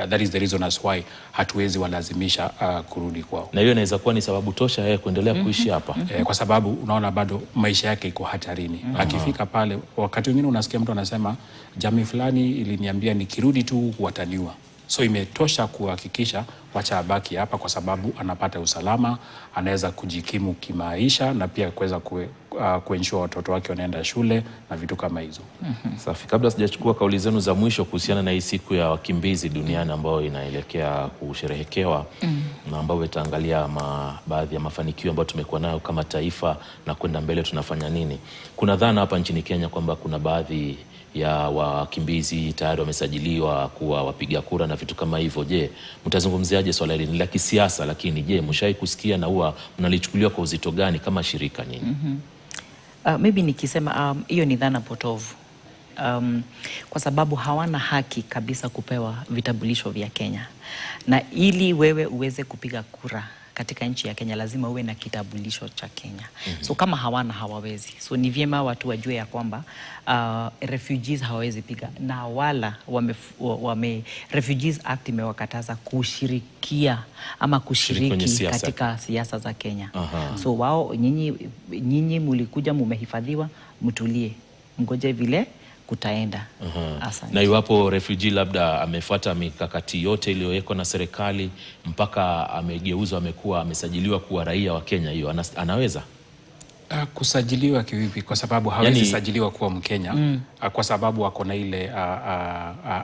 Speaker 3: that is the reason as why hatuwezi walazimisha kurudi kwao.
Speaker 1: Na hiyo inaweza kuwa ni sababu tosha yeye kuendelea kuishi hapa.
Speaker 3: Kwa sababu unaona bado maisha yake iko hatarini. Akifika pale, wakati mwingine unasikia mtu anasema jamii fulani iliniambia nikirudi tu wataniua. So imetosha kuhakikisha wacha abaki hapa kwa sababu anapata usalama, anaweza kujikimu kimaisha na pia kuweza kuensure watoto wake wanaenda shule na vitu kama hizo.
Speaker 1: Safi. Kabla sijachukua kauli zenu za mwisho kuhusiana na hii siku ya wakimbizi duniani ambayo inaelekea kusherehekewa na ambayo itaangalia baadhi ya mafanikio ambayo tumekuwa nayo kama taifa na kwenda mbele tunafanya nini. Kuna dhana hapa nchini Kenya kwamba kuna baadhi ya wakimbizi tayari wamesajiliwa kuwa wapiga kura na vitu kama hivyo. Je, mtazungumziaje swala hili? Ni la kisiasa, lakini je, mshai kusikia na huwa mnalichukuliwa kwa uzito gani kama shirika nyinyi?
Speaker 2: Maybe nikisema hiyo ni dhana potovu. Kwa sababu hawana haki kabisa kupewa vitambulisho vya Kenya. Na ili wewe uweze kupiga kura katika nchi ya Kenya lazima uwe na kitambulisho cha Kenya. So kama hawawezi. So ni vyema watu wajue ya kwamba refugees hawawezi piga, na wala Refugees Act imewakataza kushirikia ama kushiriki katika siasa za Kenya. So wao, nyinyi mulikuja mumehifadhiwa, mtulie, mgoje vile kutaenda.
Speaker 1: Na iwapo refugee labda amefuata mikakati yote iliyowekwa na serikali mpaka amegeuzwa, amesajiliwa kuwa raia wa Kenya, hiyo anaweza?
Speaker 3: Kusajiliwa kivipi? Kwa sababu hawezi sajiliwa kuwa Mkenya kwa sababu wako na ile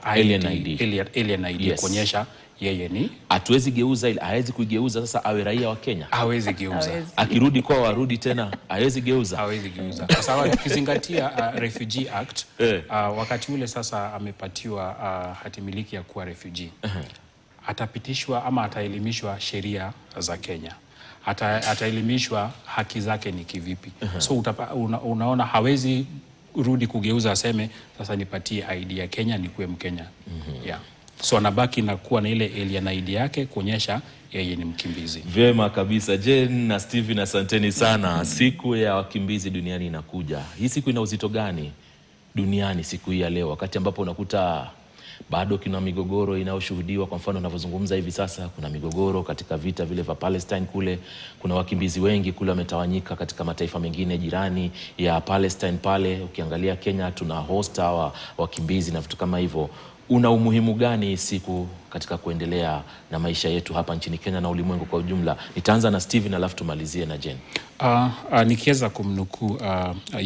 Speaker 3: alien ID
Speaker 1: Yes.
Speaker 3: kuonyesha yeye ni.
Speaker 1: Hatuwezi geuza ile, hawezi kuigeuza sasa awe raia wa Kenya.
Speaker 3: Hawezi geuza.
Speaker 1: Akirudi kwa warudi tena, hawezi geuza.
Speaker 3: Hawezi geuza. Kwa sababu tukizingatia Refugee Act, wakati ule sasa amepatiwa hatimiliki ya kuwa refugee. Atapitishwa ama ataelimishwa sheria za Kenya. Ataelimishwa haki zake ni kivipi. So unaona hawezi rudi kugeuza aseme sasa nipatie ID ya Kenya nikuwe Mkenya. Yeah. So anabaki na kuwa na ile alien ID yake kuonyesha yeye ni mkimbizi.
Speaker 1: Vyema kabisa. Jane na Steven, asanteni sana. Siku ya wakimbizi duniani inakuja. Hii siku ina uzito gani duniani siku hii ya leo, wakati ambapo unakuta bado kuna migogoro inayoshuhudiwa? Kwa mfano unavyozungumza hivi sasa, kuna migogoro katika vita vile vya Palestine kule. Kuna wakimbizi wengi kule wametawanyika katika mataifa mengine jirani ya Palestine pale. Ukiangalia Kenya tuna hosta wa wakimbizi na vitu kama hivyo. Una umuhimu gani siku katika kuendelea na maisha yetu hapa nchini Kenya na ulimwengu kwa ujumla? Nitaanza na Steven alafu tumalizie na Jane.
Speaker 3: Nikiweza kumnukuu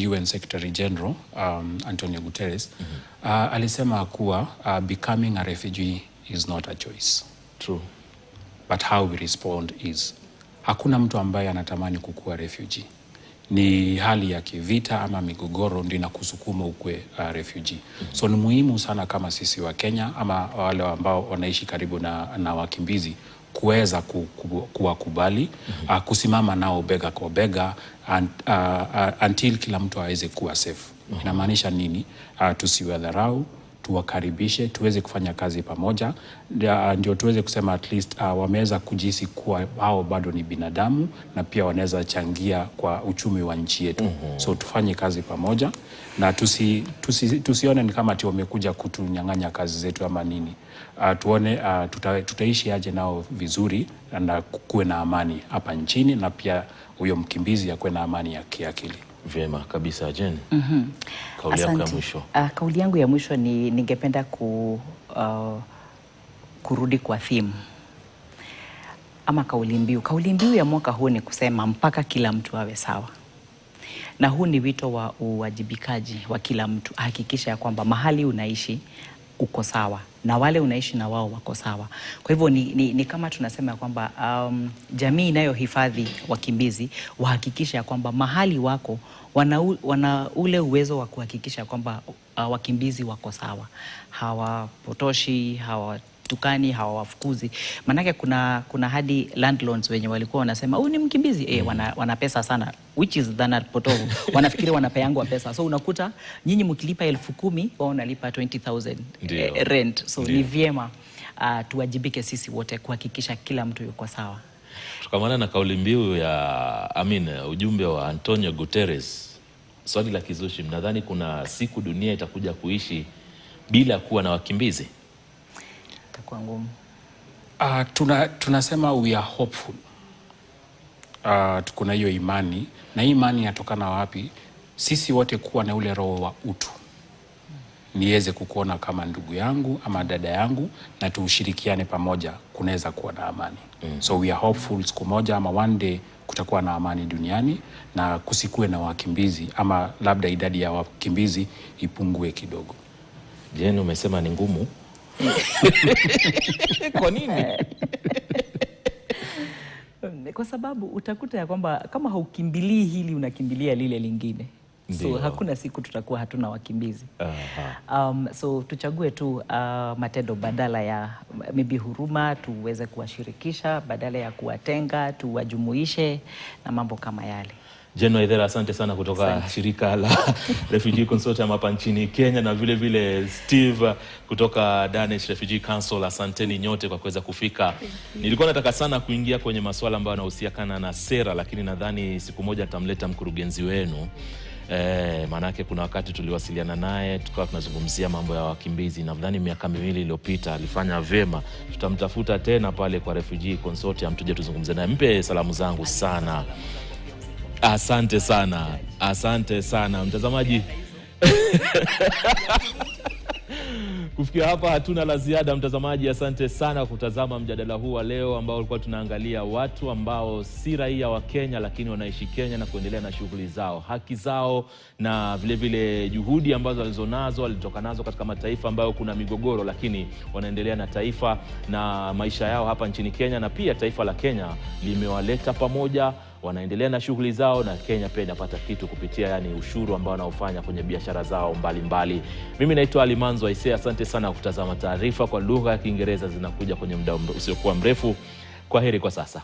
Speaker 3: UN Secretary General Antonio Guterres, alisema kuwa becoming a refugee is not a choice.
Speaker 1: True.
Speaker 3: But how we respond is. Hakuna mtu ambaye anatamani kukuwa refugee. Ni hali ya kivita ama migogoro ndio inakusukuma ukwe refugee. So ni muhimu sana kama sisi wa Kenya ama wale ambao wanaishi karibu na wakimbizi kuweza kuwakubali, kusimama nao bega kwa bega until kila mtu aweze kuwa safe. Inamaanisha nini? Tusiwadharau, tuwakaribishe, tuweze kufanya kazi pamoja, ndio tuweze kusema at least wameweza kujihisi kuwa hao bado ni binadamu na pia wanaweza changia kwa uchumi wa nchi yetu. So tufanye kazi pamoja na tusione ni kama ati wamekuja kutunyang'anya kazi zetu ama nini. Tuone tutaishi aje nao vizuri na kuwe na amani hapa nchini, na pia huyo mkimbizi akuwe na amani ya kiakili.
Speaker 1: Vyema kabisa. Jane, kauli yako ya mwisho.
Speaker 2: Kauli yangu ya mwisho ni ningependa kurudi kwa theme ama kauli mbiu. Kauli mbiu ya mwaka huu ni kusema mpaka kila mtu awe sawa. Na huu ni wito wa uwajibikaji wa kila mtu. Hakikisha ya kwamba mahali unaishi uko sawa na wale unaishi na wao wako sawa. Kwa hivyo ni kama tunasema ya kwamba jamii inayohifadhi wakimbizi wahakikisha ya kwamba mahali wako wana ule uwezo wa kuhakikisha kwamba wakimbizi wako sawa. Hawapotoshi, hawatukani, hawawafukuzi. Manake kuna hadi landlords wenye walikuwa wanasema huyu ni mkimbizi, wana pesa sana, which is dhana potovu. Wanafikiri wanapeangwa pesa. So unakuta nyinyi mkilipa 10,000 wao wanalipa 20,000 rent. So ni vyema tuwajibike sisi wote kuhakikisha kila mtu yuko sawa.
Speaker 1: Tukamana na kauli mbiu ya ujumbe wa Antonio Guterres, swali la kizushi, mnadhani kuna siku dunia itakuja kuishi bila kuwa na wakimbizi?
Speaker 2: Itakuwa ngumu.
Speaker 3: Tunasema we are hopeful. Kuna hiyo imani, na hii imani inatokana wapi? Sisi wote kuwa na ule roho wa utu. Niweze kukuona kama ndugu yangu ama dada yangu na tuushirikiane pamoja, kunaweza kuwa na amani. So we are hopeful siku moja ama one day kutakuwa na amani duniani na kusikue na wakimbizi ama labda idadi ya wakimbizi ipungue kidogo.
Speaker 1: Jane, umesema ni ngumu. Kwa nini?
Speaker 2: Kwa sababu utakuta ya kwamba kama haukimbilii hili unakimbilia lile lingine. So hakuna siku tutakuwa hatuna wakimbizi. So tuchague tu matendo badala ya maybe huruma, tuweze kuwashirikisha badala ya kuwatenga, tuwajumuishe na mambo kama yale.
Speaker 1: Jane Waithera, asante sana kutoka shirika la Refugee Consortium hapa nchini Kenya, na vile vile Steve kutoka Danish Refugee Council. Asanteni nyote kwa kuweza kufika. Nilikuwa nataka sana kuingia kwenye masuala ambayo yanahusiana na sera, lakini nadhani siku moja atamleta mkurugenzi wenu. Manake kuna wakati tuliwasiliana naye tukawa tunazungumzia mambo ya wakimbizi, na nadhani miaka 2 iliyopita alifanya vyema. Tutamtafuta tena pale kwa Refugee Consortium tuje tuzungumze naye. Mpe salamu zangu sana. Asante sana. Asante sana mtazamaji. Kufikia hapa hatuna la ziada, mtazamaji. Asante sana kutazama mjadala huu wa leo ambao ulikuwa tunaangalia watu ambao si raia wa Kenya lakini wanaishi Kenya na kuendelea na shughuli zao, haki zao, na vile vile juhudi ambazo walizonazo walitoka nazo katika mataifa ambayo kuna migogoro, lakini wanaendelea na taifa na maisha yao hapa nchini Kenya, na pia taifa la Kenya limewaleta pamoja, wanaendelea na shughuli zao, na Kenya pia inapata kitu kupitia ushuru ambao wanaofanya kwenye biashara zao mbalimbali. Mimi naitwa Alimanzo Aisee, asante sana kutazama taarifa kwa lugha ya Kiingereza zinakuja kwenye muda usiokuwa mrefu. Kwaheri kwa sasa.